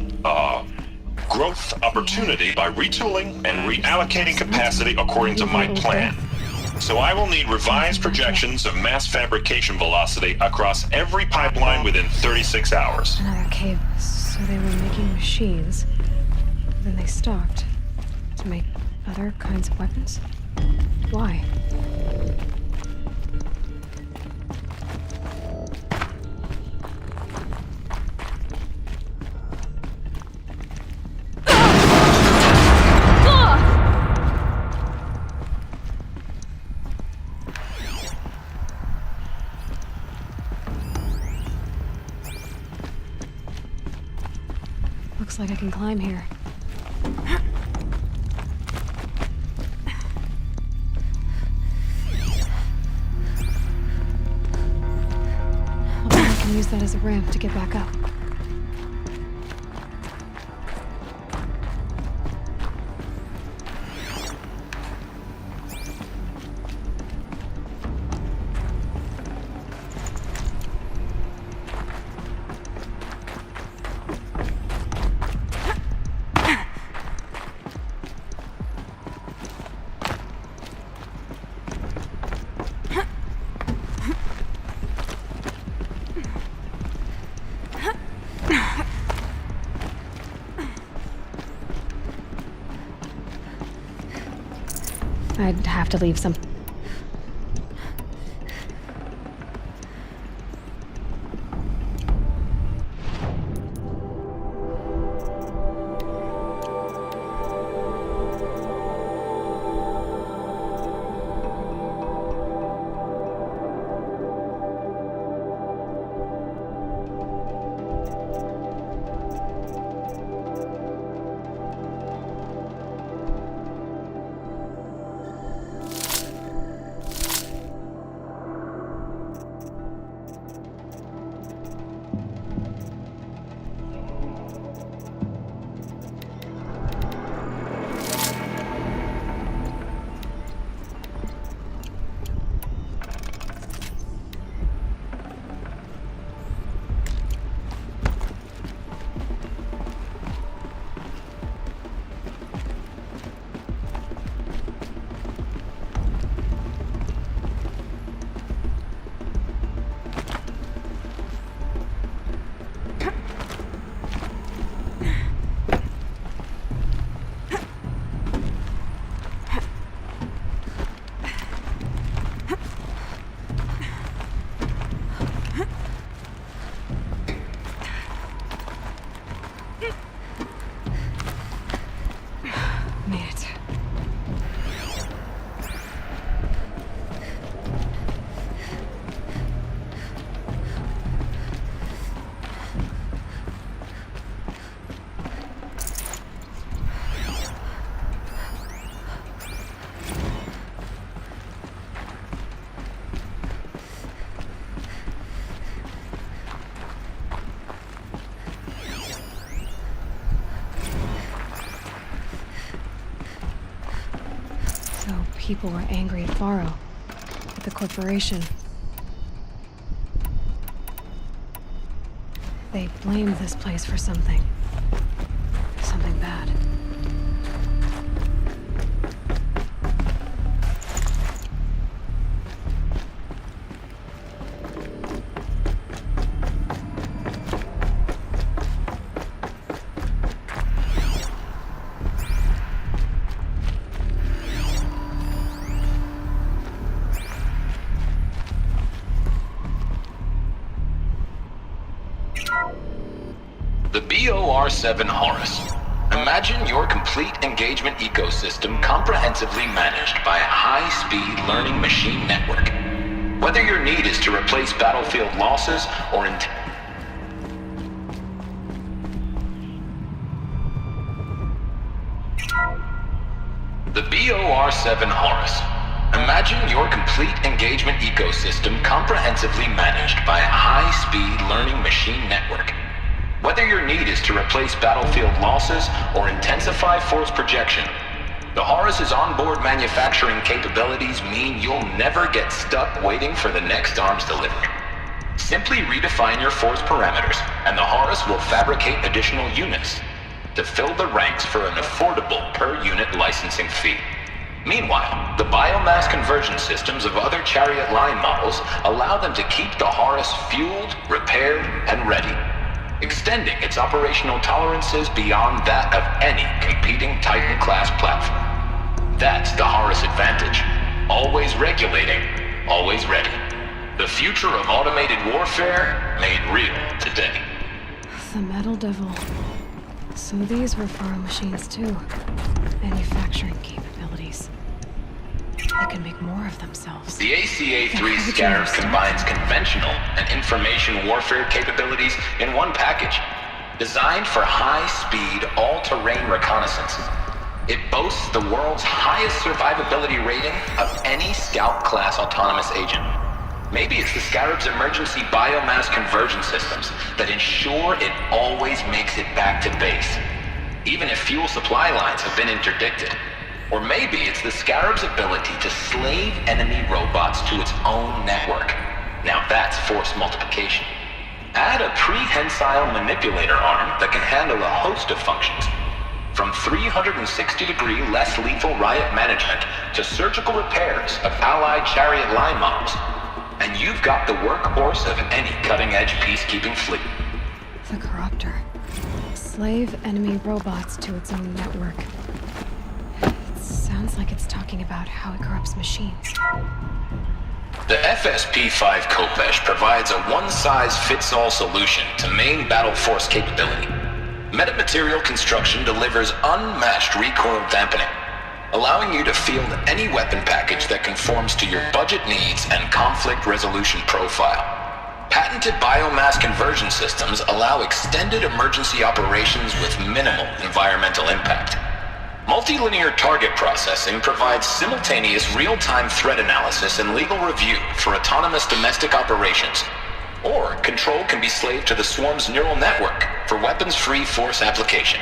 growth opportunity by retooling and reallocating capacity according to my plan. So I will need revised projections of mass fabrication velocity across every pipeline within 36 hours.
Another cave. So they were making machines. Then they stopped. To make other kinds of weapons? Why? Looks like I can climb here. I'll bet I can use that as a ramp to get back up. I'd have to leave some. People were angry at Faro, at the corporation. They blamed this place for something. Something bad.
The BOR-7 Horus. Imagine your complete engagement ecosystem comprehensively managed by a high-speed learning machine network. Whether your need is to replace battlefield losses or The BOR-7 Horus. Imagine your complete engagement ecosystem comprehensively managed by a high-speed learning machine network. Whether your need is to replace battlefield losses or intensify force projection, the Horus's onboard manufacturing capabilities mean you'll never get stuck waiting for the next arms delivery. Simply redefine your force parameters, and the Horus will fabricate additional units. to fill the ranks for an affordable per-unit licensing fee. Meanwhile, the biomass conversion systems of other Chariot line models allow them to keep the Horus fueled, repaired, and ready, extending its operational tolerances beyond that of any competing Titan-class platform. That's the Horus advantage. Always regulating, always ready. The future of automated warfare made real today.
The Metal Devil. So these were Faro machines too. Manufacturing capabilities. They can make more of themselves.
The ACA-3 Scarab combines conventional and information warfare capabilities in one package. Designed for high-speed, all-terrain reconnaissance. It boasts the world's highest survivability rating of any Scout-class autonomous agent. Maybe it's the Scarab's emergency biomass conversion systems that ensure it always makes it back to base, even if fuel supply lines have been interdicted. Or maybe it's the Scarab's ability to slave enemy robots to its own network. Now that's force multiplication. Add a prehensile manipulator arm that can handle a host of functions, from 360-degree less lethal riot management to surgical repairs of allied Chariot line models. And you've got the workhorse of any cutting-edge peacekeeping fleet.
The Corruptor. Slave enemy robots to its own network. It sounds like it's talking about how it corrupts machines.
The FSP-5 Khopesh provides a one-size-fits-all solution to main battle force capability. Metamaterial construction delivers unmatched recoil dampening, allowing you to field any weapon package that conforms to your budget needs and conflict resolution profile. Patented biomass conversion systems allow extended emergency operations with minimal environmental impact. Multilinear target processing provides simultaneous real-time threat analysis and legal review for autonomous domestic operations. Or control can be slaved to the Swarm's neural network for weapons-free force application.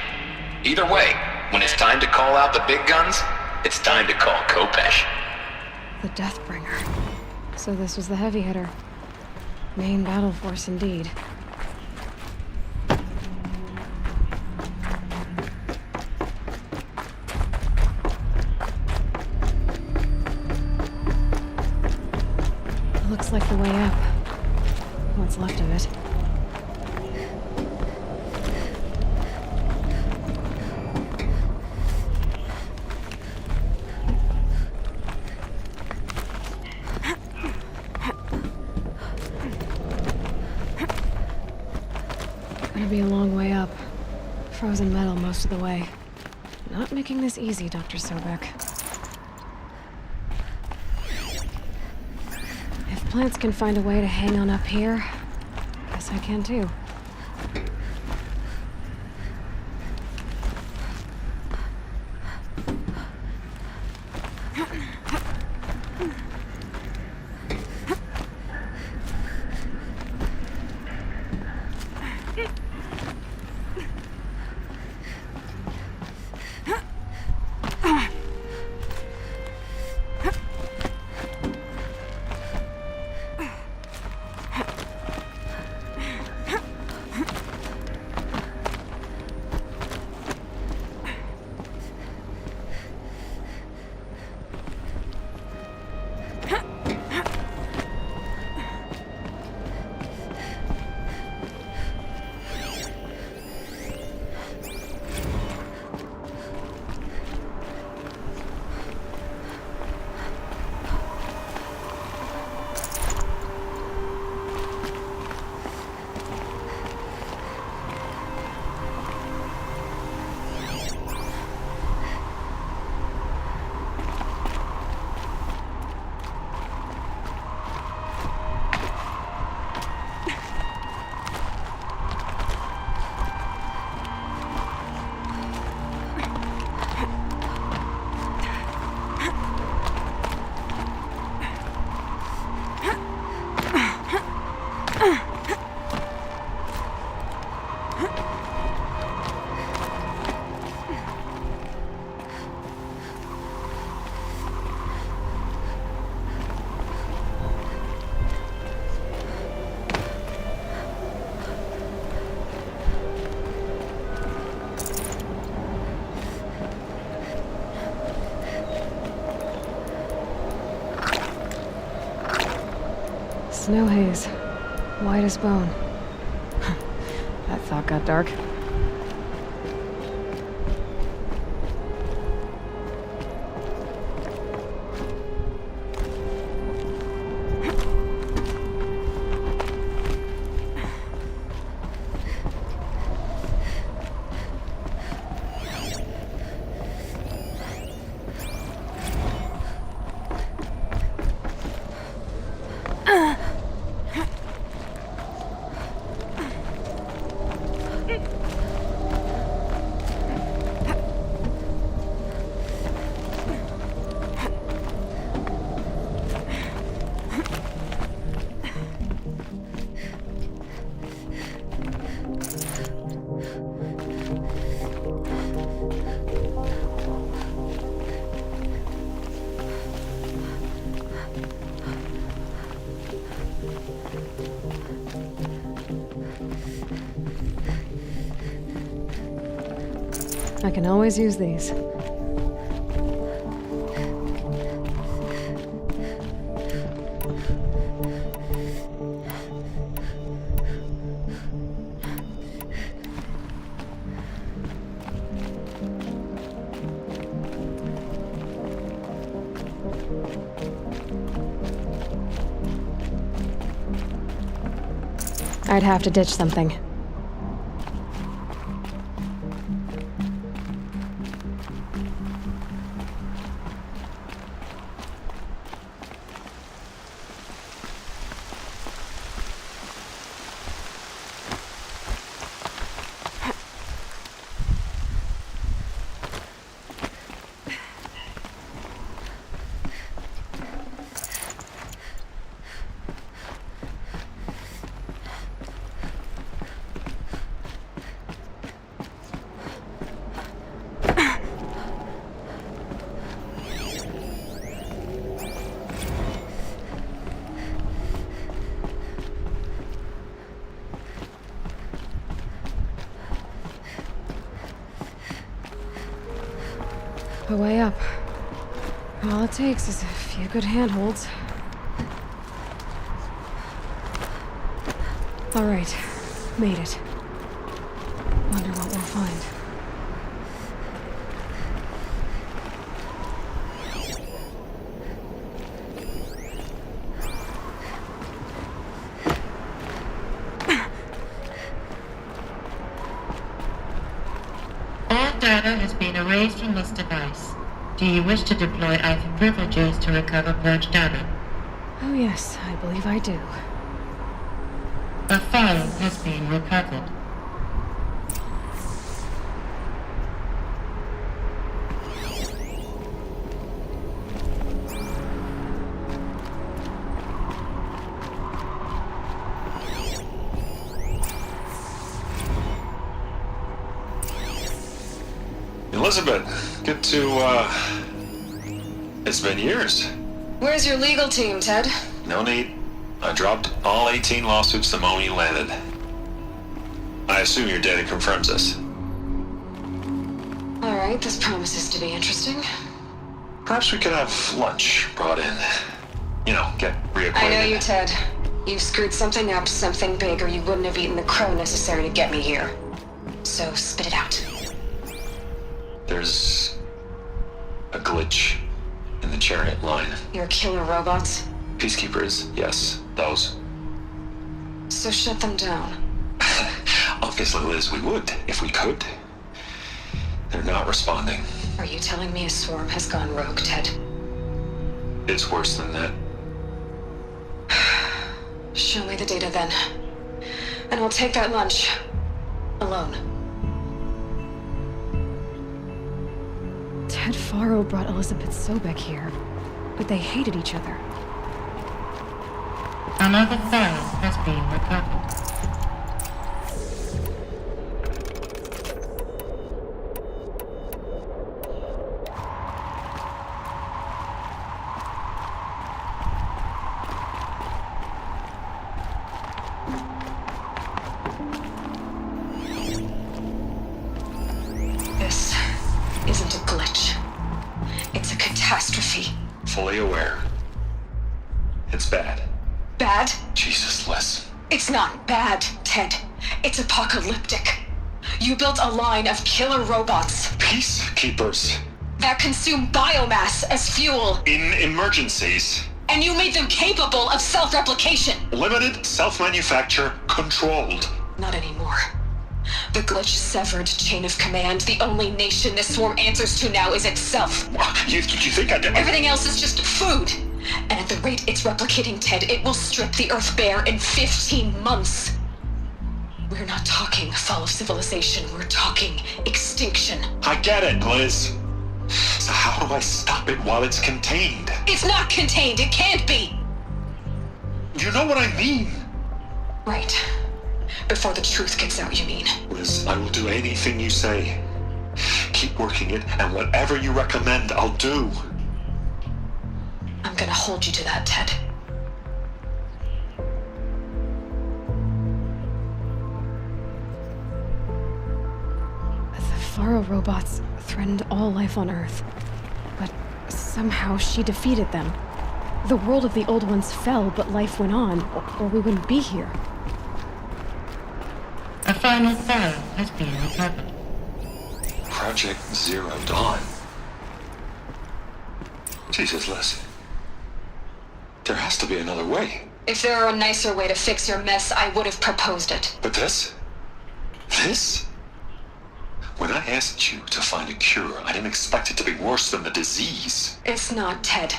Either way, when it's time to call out the big guns, it's time to call Khopesh.
The Deathbringer. So this was the heavy hitter. Main battle force indeed. Looks like the way up. What's left of it. Gonna be a long way up. Frozen metal most of the way. Not making this easy, Dr. Sobek. If plants can find a way to hang on up here, guess I can too. Snow haze. White as bone. That thought got dark. I can always use these. I'd have to ditch something. A way up. All it takes is a few good handholds. All right, made it. Wonder what we'll find.
All data has been erased from this device. Do you wish to deploy either privileges to recover purged data?
Oh yes, I believe I do.
A file has been recovered.
Elizabeth, good to, it's been years.
Where's your legal team, Ted?
No need. I dropped all 18 lawsuits the moment you landed. I assume your data confirms this.
All right, this promises to be interesting.
Perhaps we could have lunch brought in. You know, get reacquainted.
I know you, Ted. You've screwed something up, something big, or you wouldn't have eaten the crow necessary to get me here. So spit it out.
There's a glitch in the chariot line.
Your killer robots?
Peacekeepers, yes, those.
So shut them down.
Obviously, Liz, we would, if we could. They're not responding.
Are you telling me a swarm has gone rogue, Ted?
It's worse than that.
Show me the data then. And I'll take that lunch. Alone.
Ted Faro brought Elizabeth Sobek here, but they hated each other.
Another file has been recovered.
This isn't a glitch. It's a catastrophe.
Fully aware. It's bad.
Bad?
Jesus, Liz.
It's not bad, Ted. It's apocalyptic. You built a line of killer robots
Peacekeepers.
that consume biomass as fuel,
In emergencies.
and you made them capable of self-replication.
Limited, self-manufacture, controlled.
Not anymore. The glitch severed chain of command. The only nation this swarm answers to now is itself.
You think I did?
Everything else is just food. And at the rate it's replicating, Ted, it will strip the Earth bare in 15 months. We're not talking fall of civilization. We're talking extinction.
I get it, Liz. So how do I stop it while it's contained?
It's not contained. It can't be.
You know what I mean?
Right. Before the truth gets out, you mean?
Liz, I will do anything you say. Keep working it, and whatever you recommend, I'll do.
I'm gonna hold you to that, Ted.
The Faro robots threatened all life on Earth, but somehow she defeated them. The world of the old ones fell, but life went on, or we wouldn't be here.
A final file has been recovered.
Project Zero Dawn. Jesus, Liz. There has to be another way.
If there were a nicer way to fix your mess, I would have proposed it.
But this? This? When I asked you to find a cure, I didn't expect it to be worse than the disease.
It's not, Ted.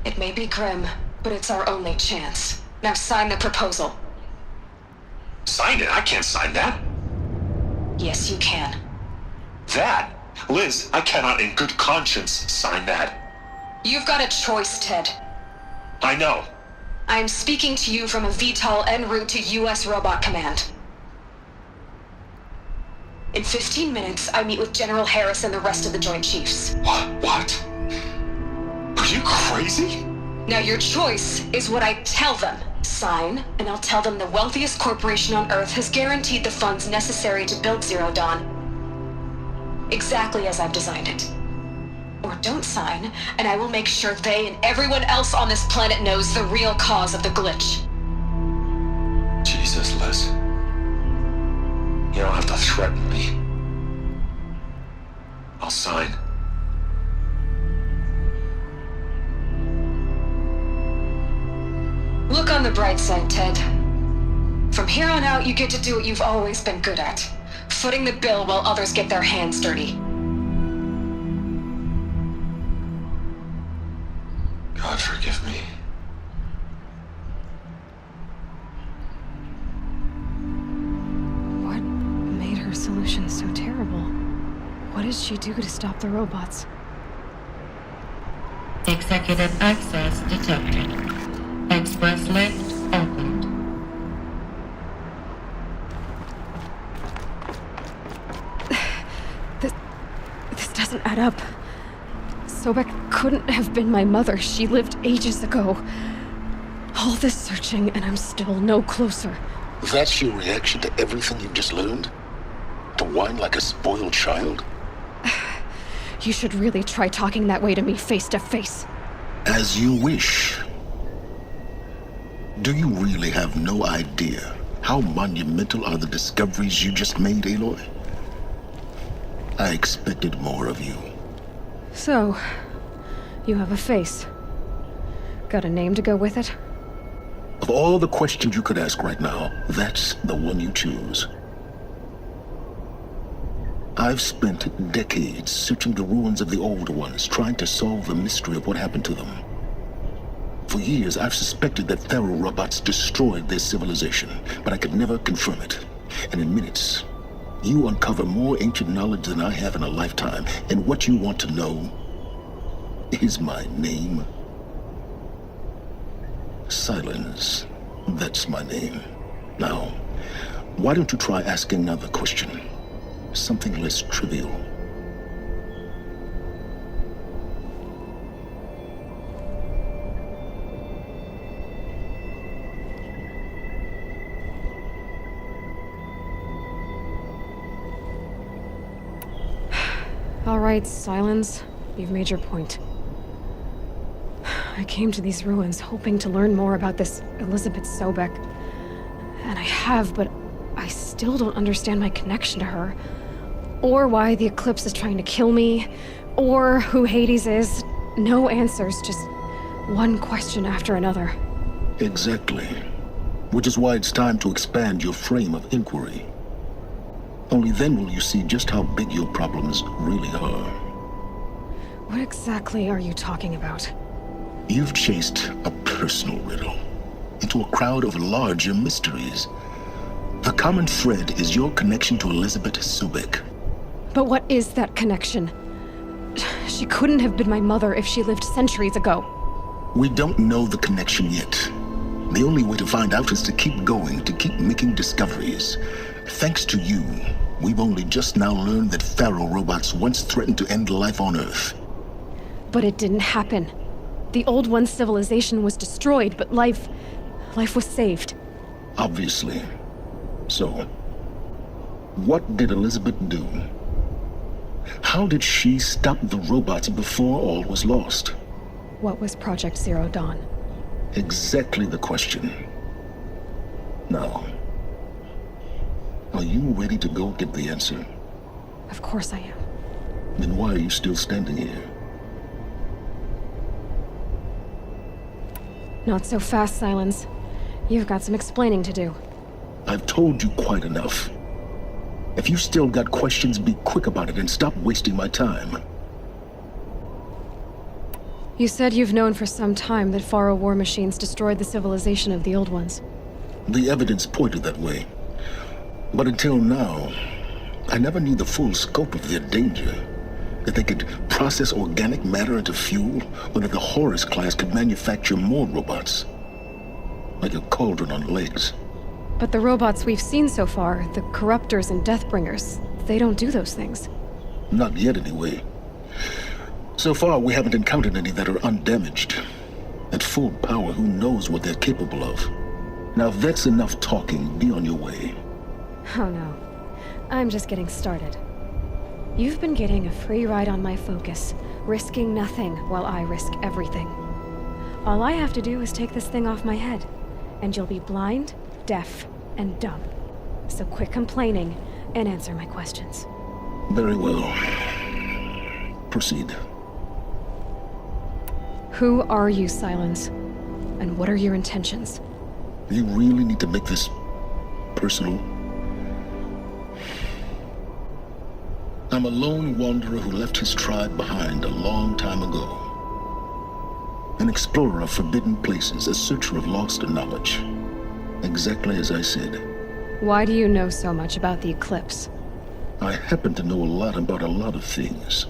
It may be grim, but it's our only chance. Now sign the proposal.
Sign it? I can't sign that.
Yes, you can.
That? Liz, I cannot in good conscience sign that.
You've got a choice, Ted.
I know.
I am speaking to you from a VTOL en route to U.S. Robot Command. In 15 minutes, I meet with General Harris and the rest of the Joint Chiefs.
What? Are you crazy?
Now your choice is what I tell them. Sign, and I'll tell them the wealthiest corporation on Earth has guaranteed the funds necessary to build Zero Dawn. Exactly as I've designed it. Or don't sign, and I will make sure they and everyone else on this planet knows the real cause of the glitch.
Jesus, Liz. You don't have to threaten me. I'll sign.
Look on the bright side, Ted. From here on out, you get to do what you've always been good at. Footing the bill while others get their hands dirty.
God forgive me.
What made her solution so terrible? What did she do to stop the robots?
Executive access detected. Express lift opened.
This doesn't add up. Sobek couldn't have been my mother. She lived ages ago. All this searching, and I'm still no closer.
That's your reaction to everything you've just learned? To whine like a spoiled child?
You should really try talking that way to me face to face.
As you wish. Do you really have no idea how monumental are the discoveries you just made, Aloy? I expected more of you.
So, you have a face. Got a name to go with it?
Of all the questions you could ask right now, that's the one you choose. I've spent decades searching the ruins of the old ones, trying to solve the mystery of what happened to them. For years, I've suspected that Faro robots destroyed their civilization, but I could never confirm it. And in minutes, you uncover more ancient knowledge than I have in a lifetime, and what you want to know is my name. Silence. That's my name. Now, why don't you try asking another question? Something less trivial.
All right, Silence. You've made your point. I came to these ruins hoping to learn more about this Elizabeth Sobek. And I have, but I still don't understand my connection to her. Or why the Eclipse is trying to kill me. Or who Hades is. No answers, just one question after another.
Exactly. Which is why it's time to expand your frame of inquiry. Only then will you see just how big your problems really are.
What exactly are you talking about?
You've chased a personal riddle into a crowd of larger mysteries. The common thread is your connection to Elizabeth Sobek.
But what is that connection? She couldn't have been my mother if she lived centuries ago.
We don't know the connection yet. The only way to find out is to keep going, to keep making discoveries. Thanks to you, we've only just now learned that Pharaoh robots once threatened to end life on Earth.
But it didn't happen. The Old One's civilization was destroyed, but life was saved.
Obviously. So, what did Elizabeth do? How did she stop the robots before all was lost?
What was Project Zero Dawn?
Exactly the question. Now, are you ready to go get the answer?
Of course I am.
Then why are you still standing here?
Not so fast, Silence. You've got some explaining to do.
I've told you quite enough. If you still got questions, be quick about it and stop wasting my time.
You said you've known for some time that Pharaoh war machines destroyed the civilization of the Old Ones.
The evidence pointed that way. But until now, I never knew the full scope of their danger. That they could process organic matter into fuel, or that the Horus class could manufacture more robots. Like a cauldron on legs.
But the robots we've seen so far, the Corruptors and Deathbringers, they don't do those things.
Not yet, anyway. So far, we haven't encountered any that are undamaged. At full power, who knows what they're capable of? Now, if that's enough talking, be on your way.
Oh no. I'm just getting started. You've been getting a free ride on my focus, risking nothing while I risk everything. All I have to do is take this thing off my head, and you'll be blind, deaf, and dumb. So quit complaining and answer my questions.
Very well. Proceed.
Who are you, Silence? And what are your intentions?
You really need to make this personal? I'm a lone wanderer who left his tribe behind a long time ago. An explorer of forbidden places, a searcher of lost knowledge. Exactly as I said.
Why do you know so much about the Eclipse?
I happen to know a lot about a lot of things.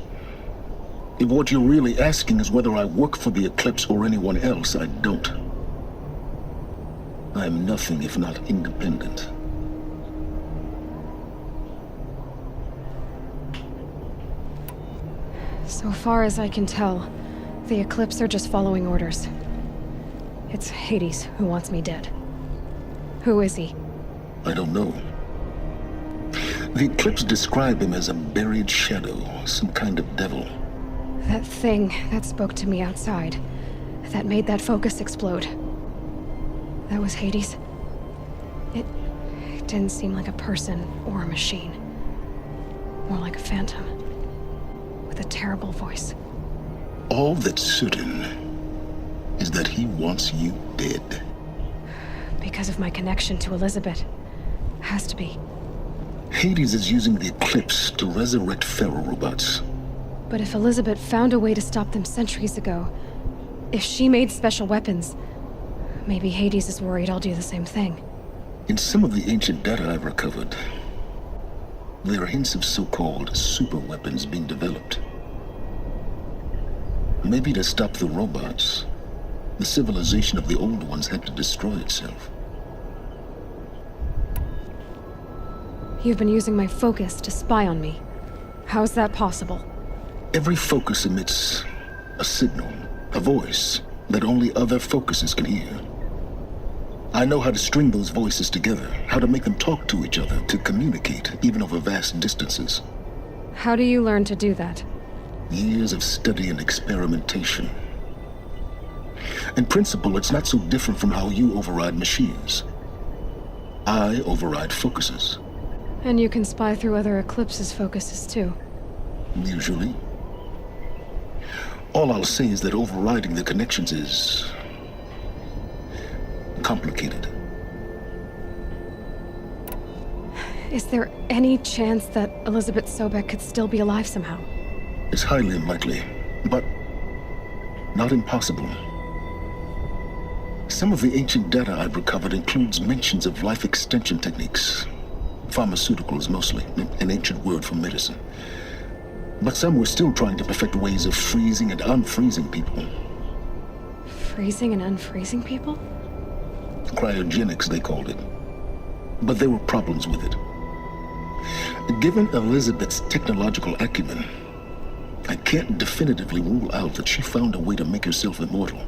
If what you're really asking is whether I work for the Eclipse or anyone else, I don't. I am nothing if not independent.
So far as I can tell, the Eclipse are just following orders. It's Hades who wants me dead. Who is he?
I don't know. The Eclipse describe him as a buried shadow, some kind of devil.
That thing that spoke to me outside, that made that focus explode. That was Hades. It didn't seem like a person or a machine. More like a phantom. With a terrible voice.
All that's certain is that he wants you dead.
Because of my connection to Elizabeth. Has to be.
Hades is using the Eclipse to resurrect Pharaoh robots.
But if Elizabeth found a way to stop them centuries ago, if she made special weapons, maybe Hades is worried I'll do the same thing.
In some of the ancient data I've recovered, there are hints of so-called super weapons being developed. Maybe to stop the robots, the civilization of the Old Ones had to destroy itself.
You've been using my focus to spy on me. How's that possible?
Every focus emits a signal, a voice, that only other focuses can hear. I know how to string those voices together, how to make them talk to each other, to communicate, even over vast distances.
How do you learn to do that?
Years of study and experimentation. In principle, it's not so different from how you override machines. I override focuses.
And you can spy through other Eclipse's focuses too.
Usually. All I'll say is that overriding the connections is complicated.
Is there any chance that Elizabeth Sobek could still be alive somehow?
It's highly unlikely, but not impossible. Some of the ancient data I've recovered includes mentions of life extension techniques. Pharmaceuticals mostly, an ancient word for medicine. But some were still trying to perfect ways of freezing and unfreezing people.
Freezing and unfreezing people?
Cryogenics, they called it. But there were problems with it. Given Elizabeth's technological acumen, I can't definitively rule out that she found a way to make herself immortal.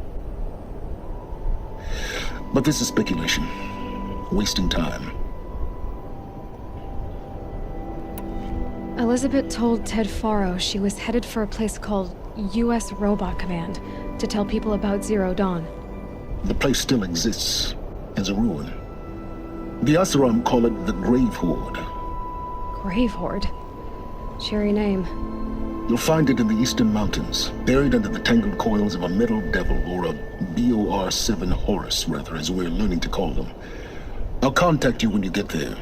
But this is speculation. Wasting time.
Elizabeth told Ted Faro she was headed for a place called U.S. Robot Command to tell people about Zero Dawn.
The place still exists as a ruin. The Asaram call it the Grave Horde.
Grave Horde? Cheery name.
You'll find it in the Eastern Mountains, buried under the tangled coils of a Metal Devil, or a BOR-7 Horus, rather, as we're learning to call them. I'll contact you when you get there.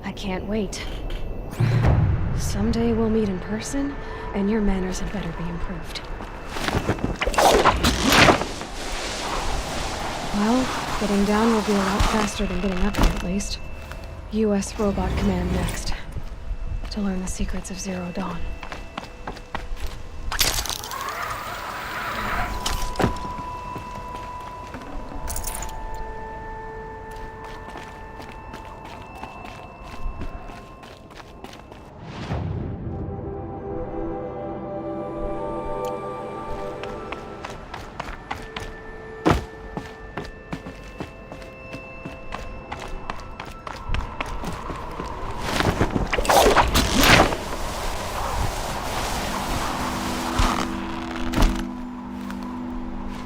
I can't wait. Someday we'll meet in person, and your manners had better be improved. Well, getting down will be a lot faster than getting up here, at least. U.S. Robot Command next. To learn the secrets of Zero Dawn.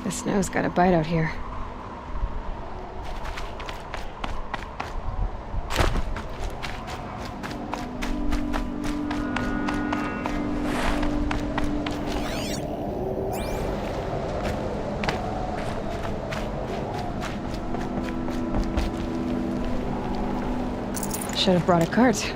The snow's got a bite out here. Should have brought a cart.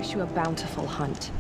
You a bountiful hunt.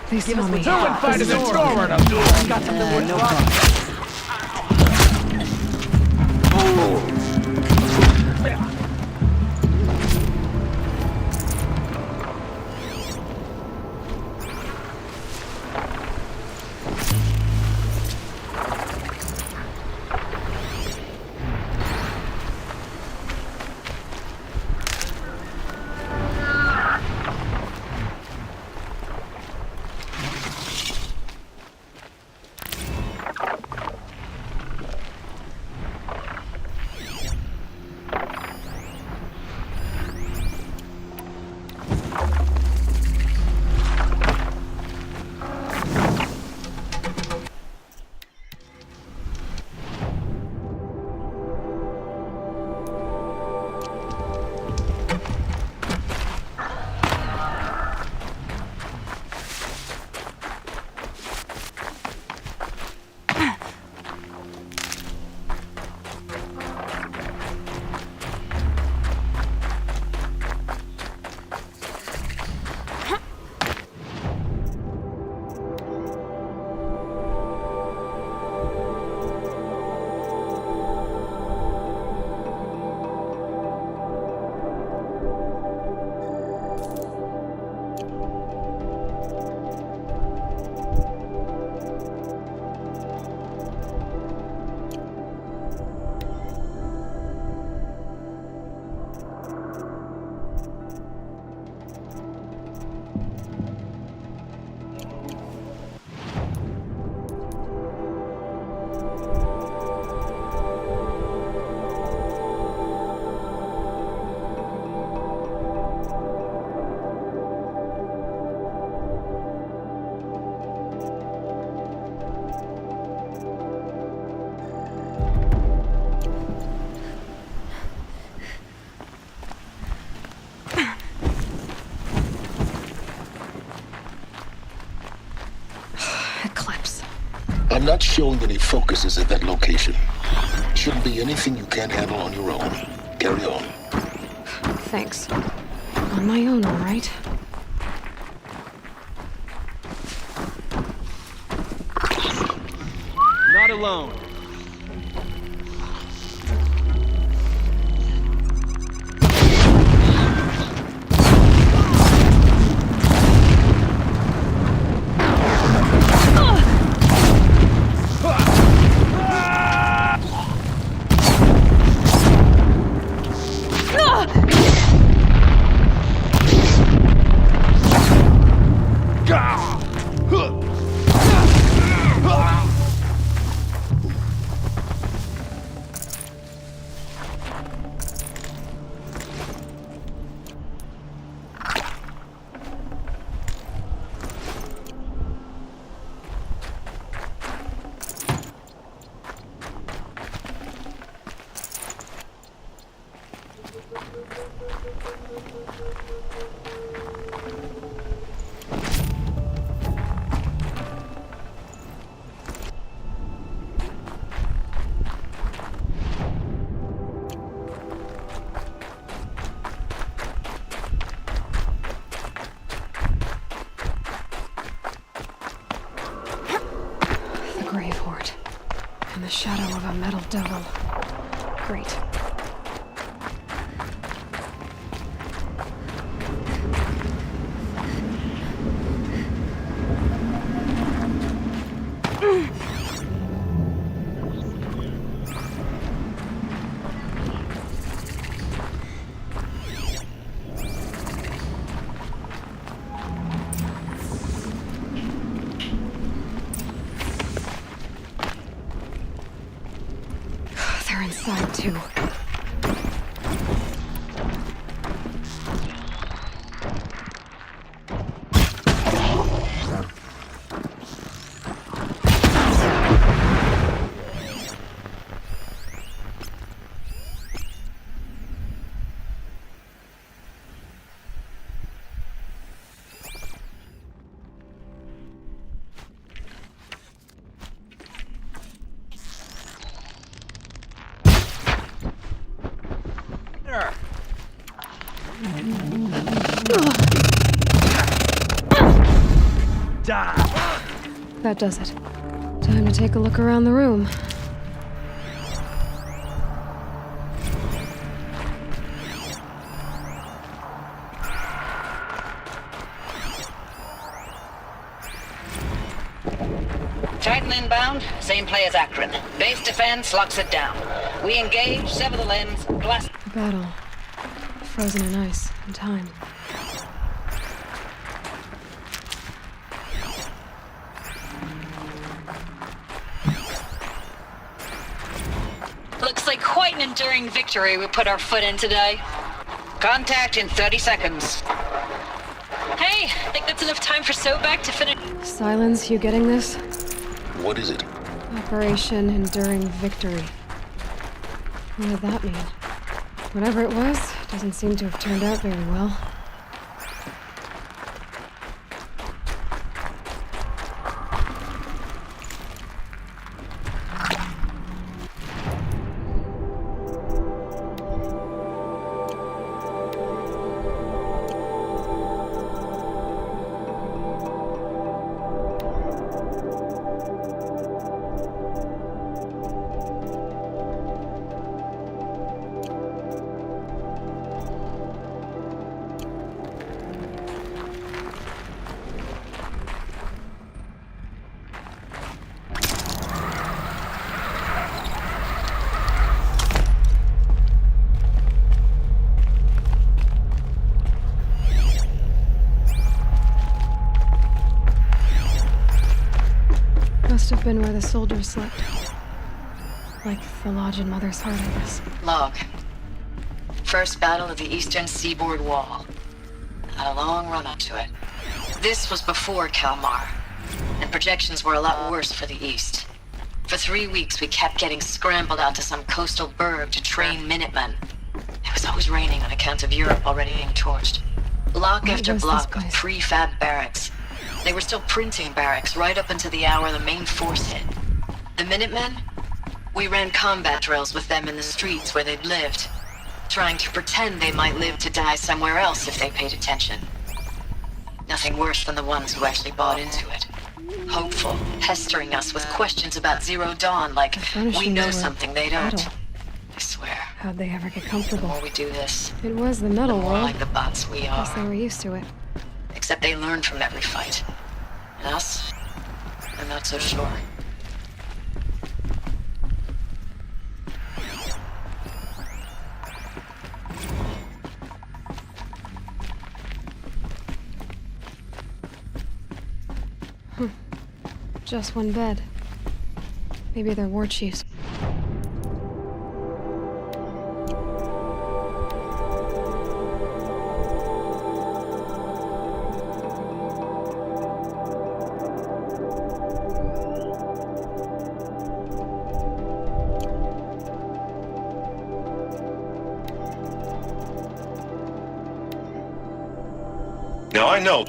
Please tell me.
Someone find a door and a door. Got something worth
no
robbing.
I'm not showing any focuses at that location. Shouldn't be anything you can't handle on your own. Carry on.
Thanks. On my own, all right?
Not alone.
Grave Horde. In the shadow of a metal devil. Great. They're inside, too. That does it. Time to take a look around the room.
Titan inbound, same play as Akron. Base defense locks it down. We engage, sever the limbs, blast...
The battle. Frozen in ice and time.
Looks like quite an enduring victory we put our foot in today. Contact in 30 seconds.
Hey, I think that's enough time for Sobek to finish.
Silence, you getting this?
What is it?
Operation Enduring Victory. What did that mean? Whatever it was, doesn't seem to have turned out very well. Must have been where the soldiers slept. Like the lodge in Mother's Heart, I guess.
Log. First battle of the eastern seaboard wall. Had a long run up to it. This was before Kalmar, and projections were a lot worse for the east. For 3 weeks, we kept getting scrambled out to some coastal burg to train Minutemen. It was always raining on account of Europe already being torched. Block after block of prefab barracks. They were still printing barracks right up until the hour the main force hit. Minutemen? We ran combat drills with them in the streets where they'd lived, trying to pretend they might live to die somewhere else if they paid attention. Nothing worse than the ones who actually bought into it. Hopeful, pestering us with questions about Zero Dawn like we know something they don't.
Metal.
I swear.
How'd they ever get
The
comfortable?
more we do this,
It was the metal
more
world.
like the bots we
Guess they
are.
were used to it.
Except they learn from every fight. And us? I'm not so sure.
Just one bed. Maybe they're war chiefs.
Now I know.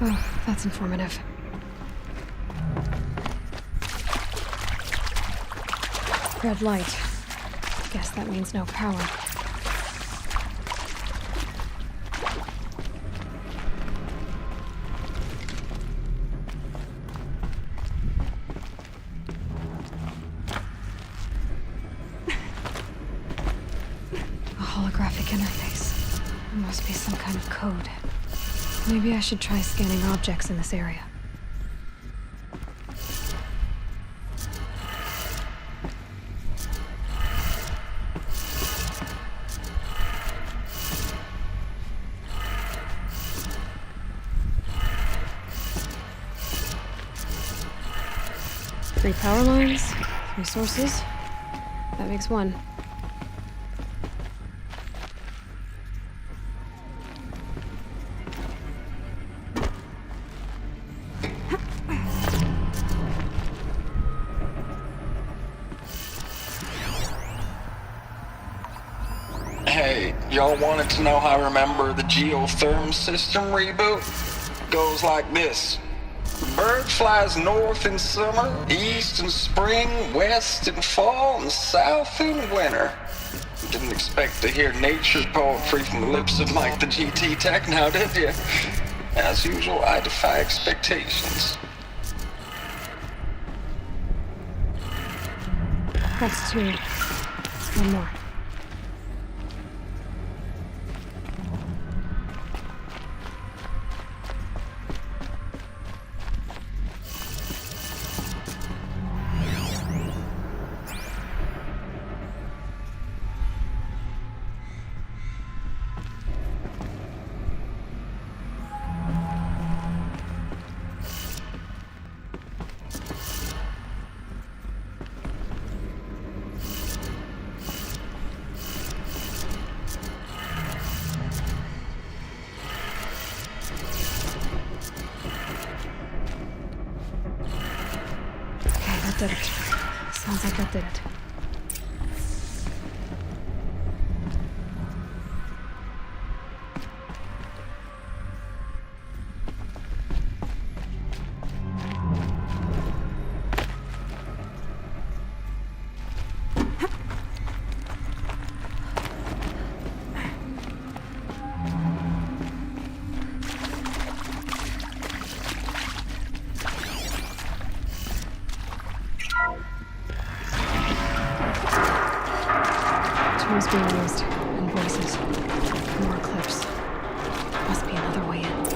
Oh, that's informative. Red light. Guess that means no power. A holographic interface. There must be some kind of code. Maybe I should try scanning objects in this area. Three power lines, 3 sources. That makes 1.
Hey, y'all wanted to know how I remember the geotherm system reboot? Goes like this. Bird flies north in summer, east in spring, west in fall, and south in winter. Didn't expect to hear nature poetry from the lips of Mike the GT Tech now, did you? As usual, I defy expectations.
That's 2. One more. Did it. Sounds like that did it. Tools being used, and voices. More clips. Must be another way in.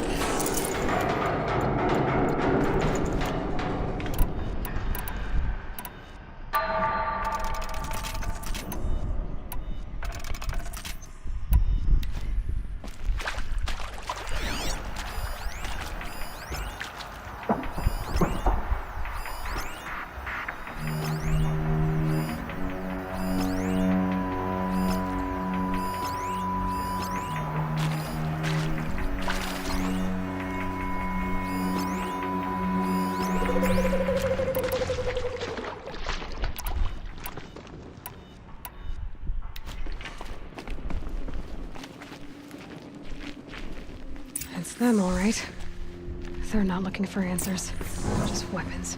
It's them, all right. They're not looking for answers, just weapons.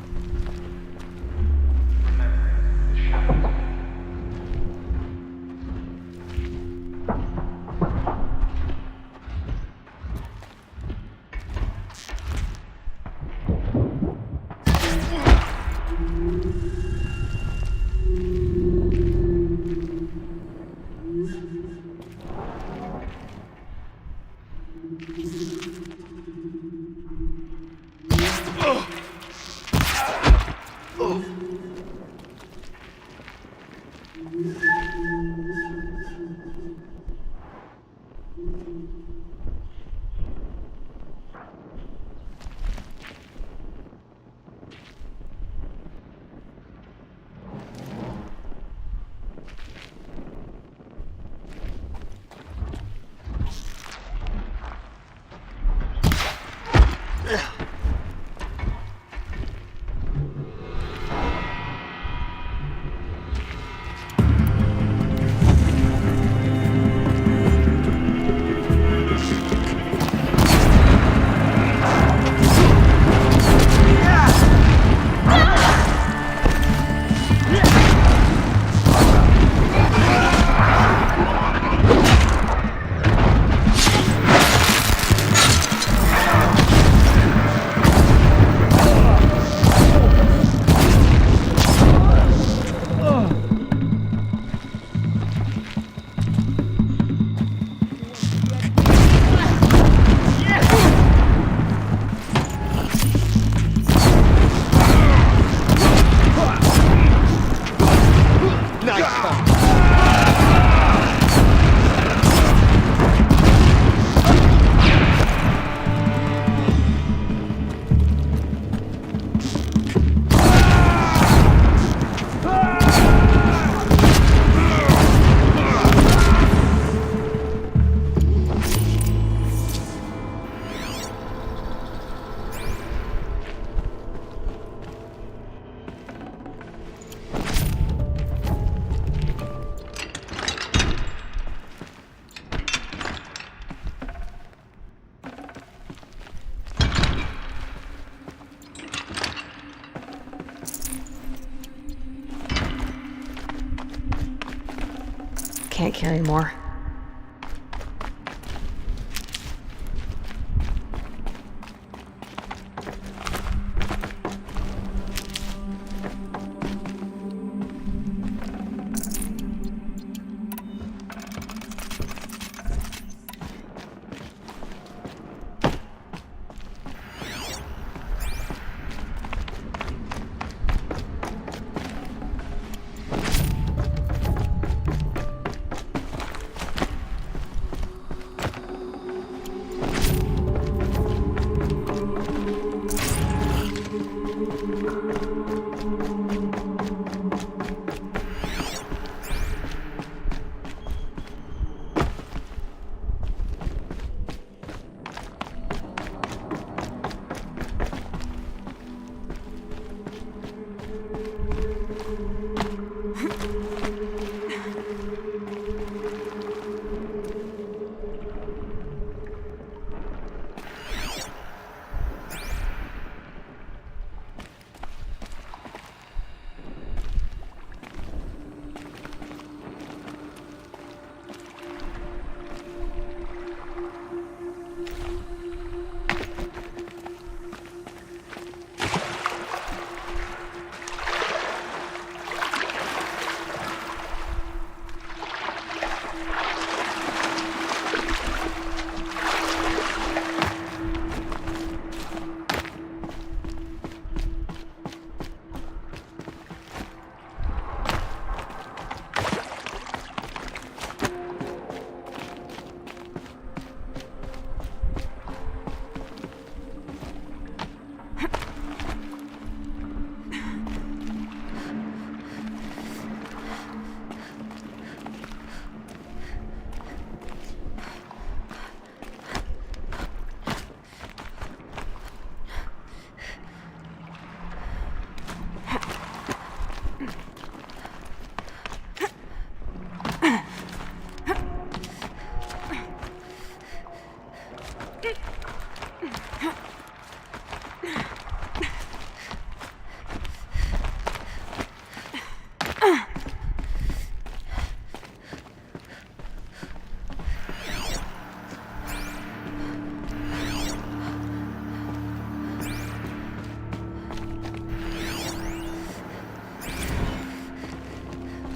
Can't carry more.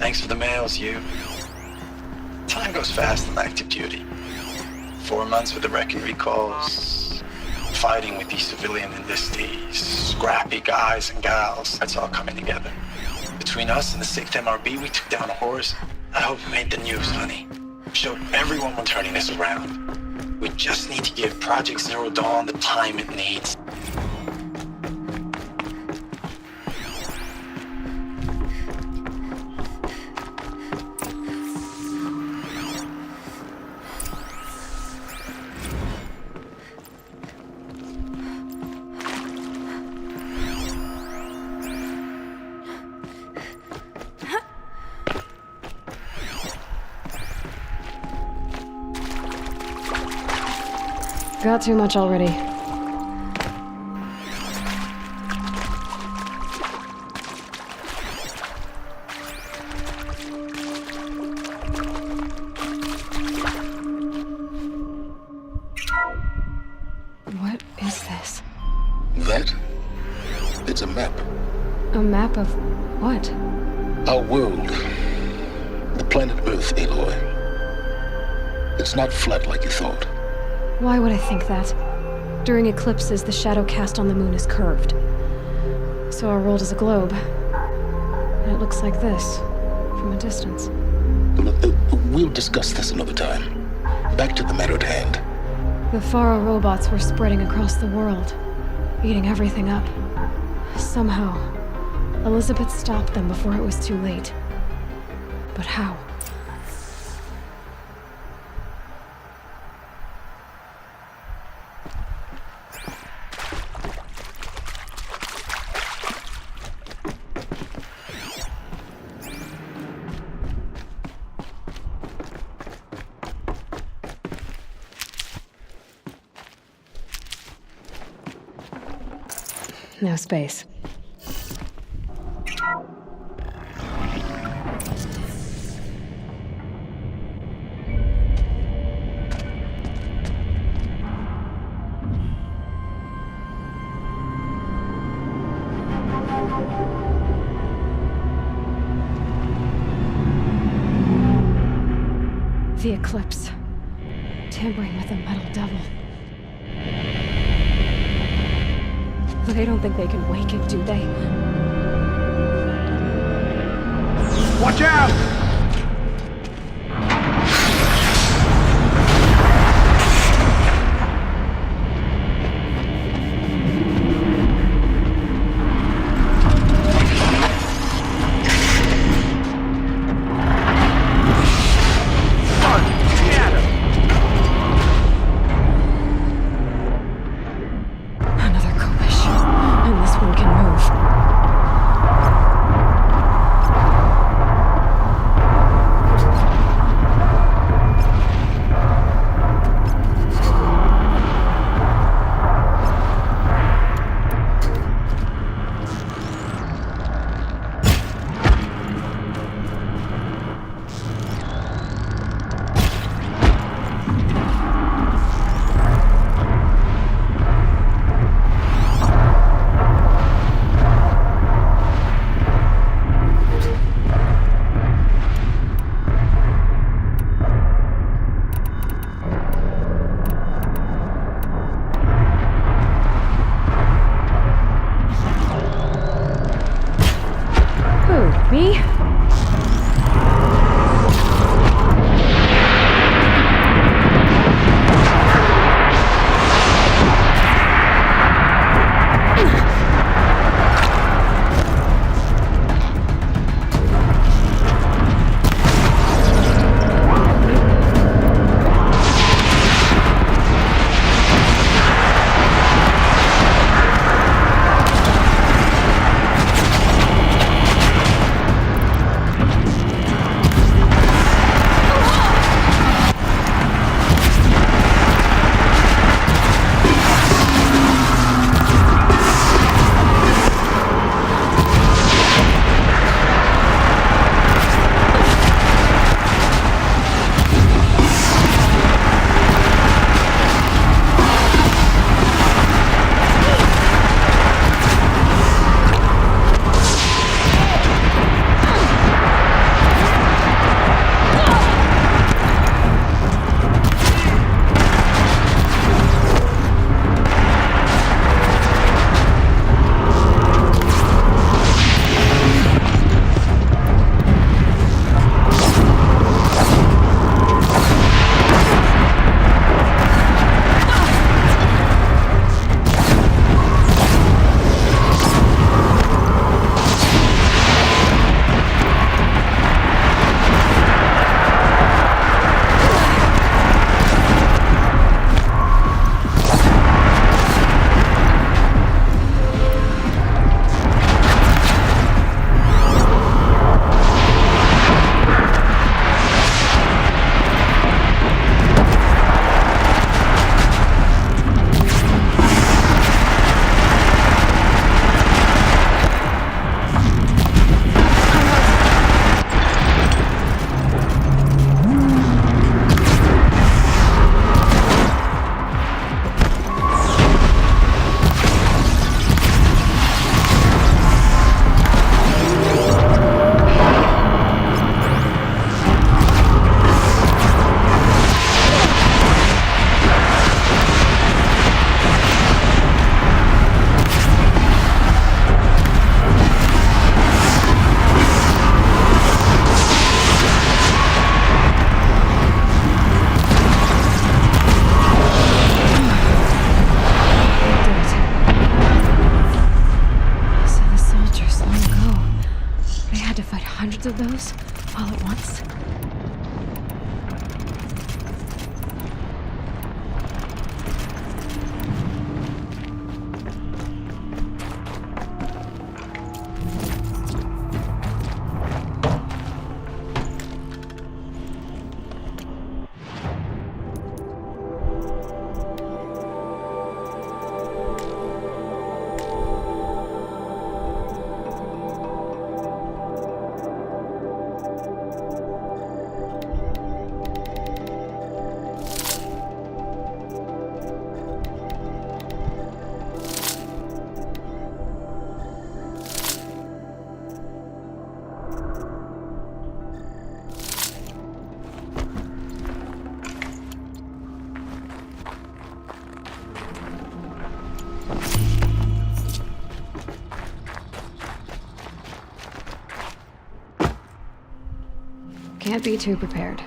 Thanks for the mails, you. Time goes fast in active duty. 4 months with the wrecking recalls, fighting with these civilian enlistees, scrappy guys and gals. That's all coming together. Between us and the 6th MRB, we took down a horse. I hope it made the news, honey. Showed everyone we're turning this around. We just need to give Project Zero Dawn the time it needs.
Got too much already. What is this?
That? It's a map.
A map of what?
Our world. The planet Earth, Aloy. It's not flat like you thought.
Why would I think that? During eclipses, the shadow cast on the moon is curved. So our world is a globe. And it looks like this, from a distance.
We'll discuss this another time. Back to the matter at hand.
The Faro robots were spreading across the world, eating everything up. Somehow, Elizabeth stopped them before it was too late. But how? No space. The eclipse. Tampering with the metal devil. They don't think they can wake it, do they?
Watch out!
this. Can't be too prepared.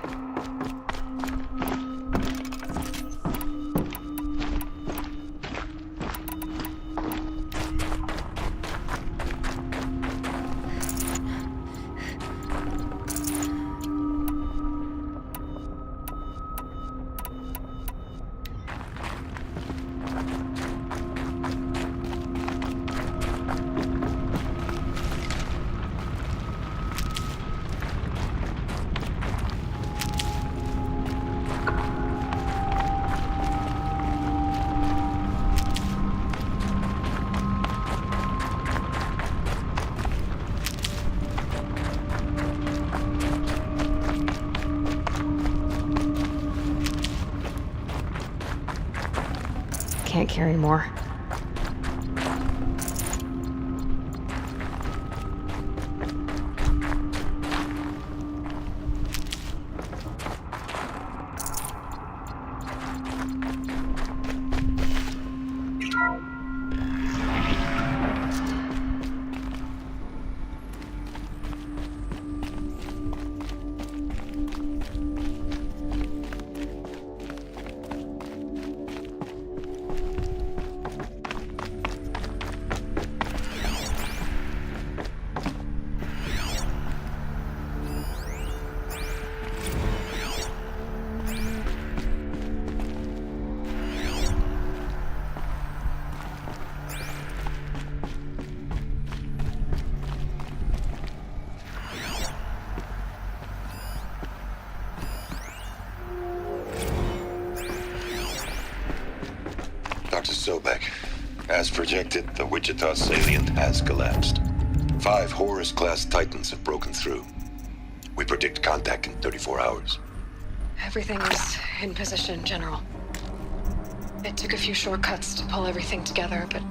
Can't carry more.
Dr. Sobek, as projected, the Wichita salient has collapsed. 5 Horus-class Titans have broken through. We predict contact in 34 hours.
Everything is in position, General. It took a few shortcuts to pull everything together, but...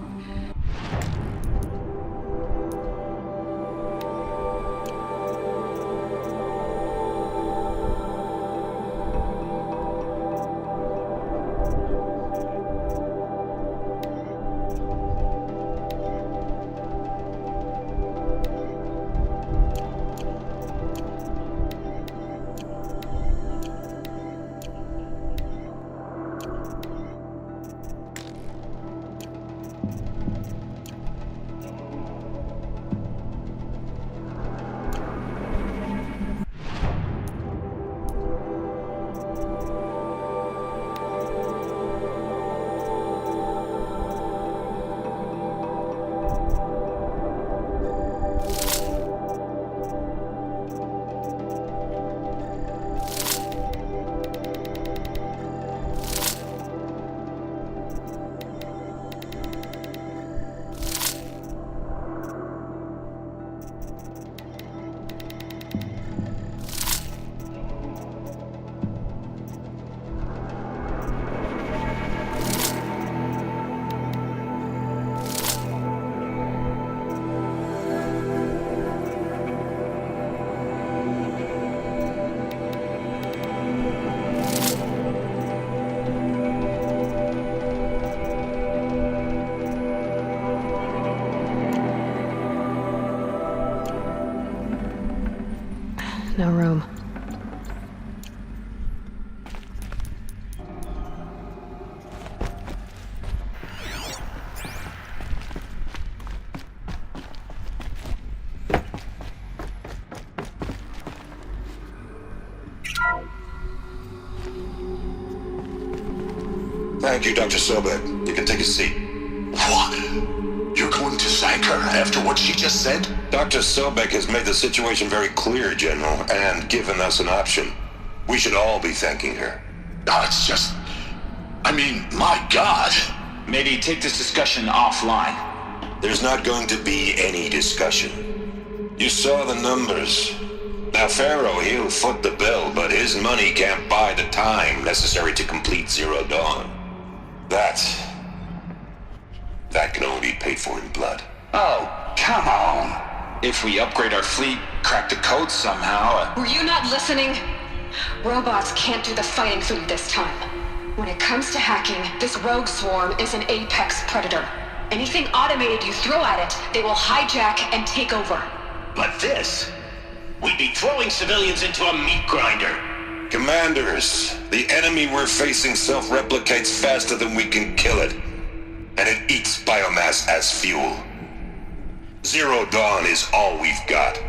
Thank you, Dr. Sobek. You can take a seat. What? You're going to thank her after what she just said?
Dr. Sobek has made the situation very clear, General, and given us an option. We should all be thanking her.
Oh, it's just... I mean, my God.
Maybe take this discussion offline.
There's not going to be any discussion. You saw the numbers. Now, Pharaoh, he'll foot the bill, but his money can't buy the time necessary to complete Zero Dawn. That can only be paid for in blood.
Oh, come on. If we upgrade our fleet, crack the code somehow...
Were you not listening? Robots can't do the fighting for you this time. When it comes to hacking, this rogue swarm is an apex predator. Anything automated you throw at it, they will hijack and take over.
But this... we'd be throwing civilians into a meat grinder.
Commanders, the enemy we're facing self-replicates faster than we can kill it. And it eats biomass as fuel. Zero Dawn is all we've got.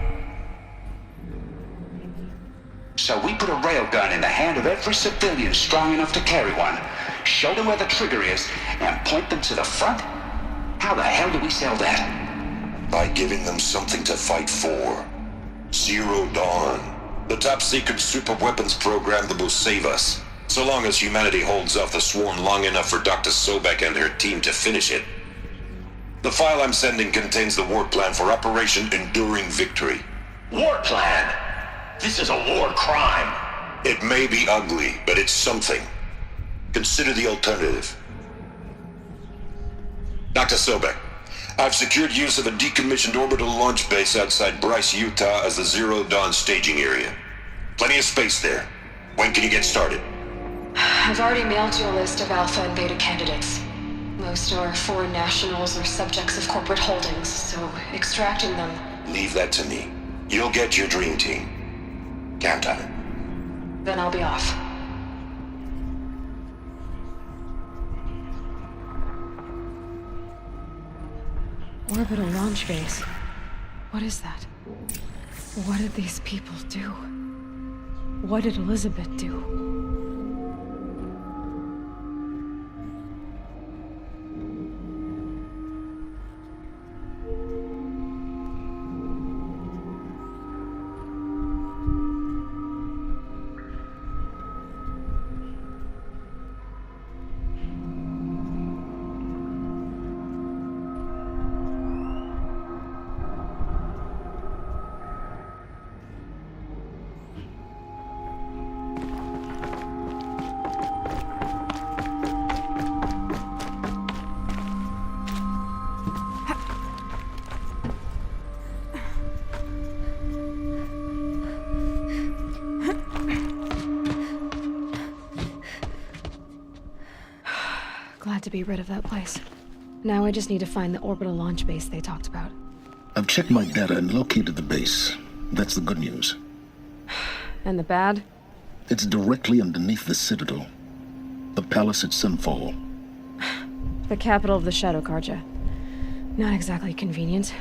So we put a railgun in the hand of every civilian strong enough to carry one, show them where the trigger is, and point them to the front? How the hell do we sell that?
By giving them something to fight for. Zero Dawn. The top-secret super-weapons program that will save us. So long as humanity holds off the swarm long enough for Dr. Sobek and her team to finish it. The file I'm sending contains the war plan for Operation Enduring Victory.
War plan? This is a war crime.
It may be ugly, but it's something. Consider the alternative. Dr. Sobek, I've secured use of a decommissioned orbital launch base outside Bryce, Utah as the Zero Dawn staging area. Plenty of space there. When can you get started?
I've already mailed you a list of Alpha and Beta candidates. Most are foreign nationals or subjects of corporate holdings, so extracting them...
Leave that to me. You'll get your dream team. Count on it.
Then I'll be off.
Orbital launch base. What is that? What did these people do? What did Elizabeth do? Glad to be rid of that place. Now I just need to find the orbital launch base they talked about.
I've checked my data and located the base. That's the good news.
And the bad?
It's directly underneath the Citadel. The palace at Sunfall.
The capital of the Shadow Carja. Not exactly convenient.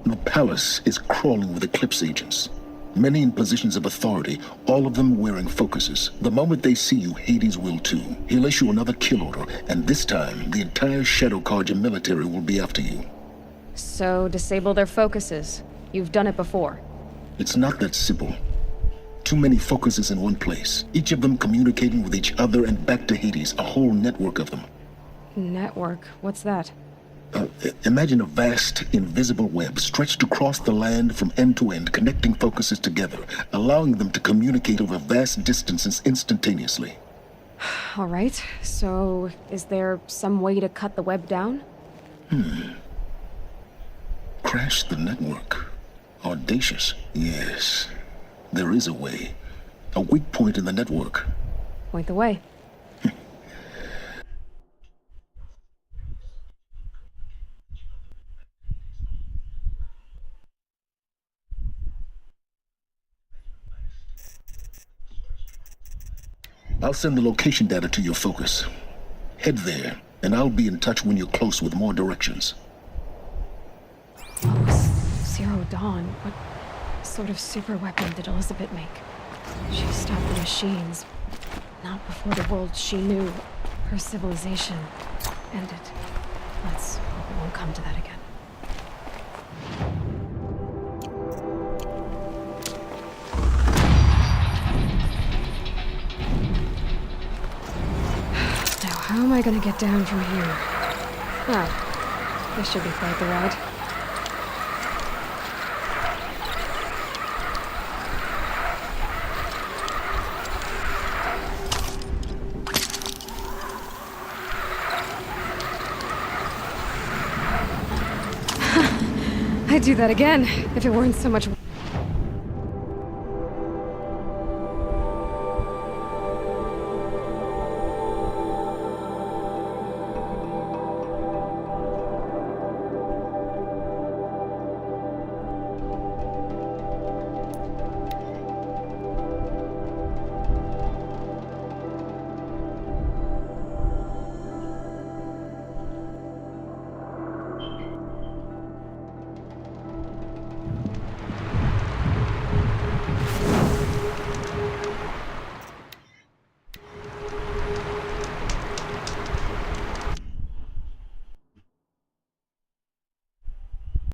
The palace is crawling with Eclipse agents. Many in positions of authority, all of them wearing focuses. The moment they see you, Hades will too. He'll issue another kill order, and this time, the entire Shadow Carja military will be after you.
So, disable their focuses. You've done it before.
It's not that simple. Too many focuses in one place, each of them communicating with each other and back to Hades, a whole network of them.
Network? What's that?
Imagine a vast, invisible web stretched across the land from end to end, connecting focuses together, allowing them to communicate over vast distances instantaneously.
All right, so is there some way to cut the web down?
Crash the network. Audacious. Yes, there is a way. A weak point in the network.
Point the way.
I'll send the location data to your focus. Head there, and I'll be in touch when you're close with more directions.
Zero Dawn? What sort of super weapon did Elizabeth make? She stopped the machines. Not before the world she knew. Her civilization ended. Let's hope it won't come to that again. Now, how am I gonna get down from here? Oh, this should be quite the ride. I'd do that again, if it weren't so much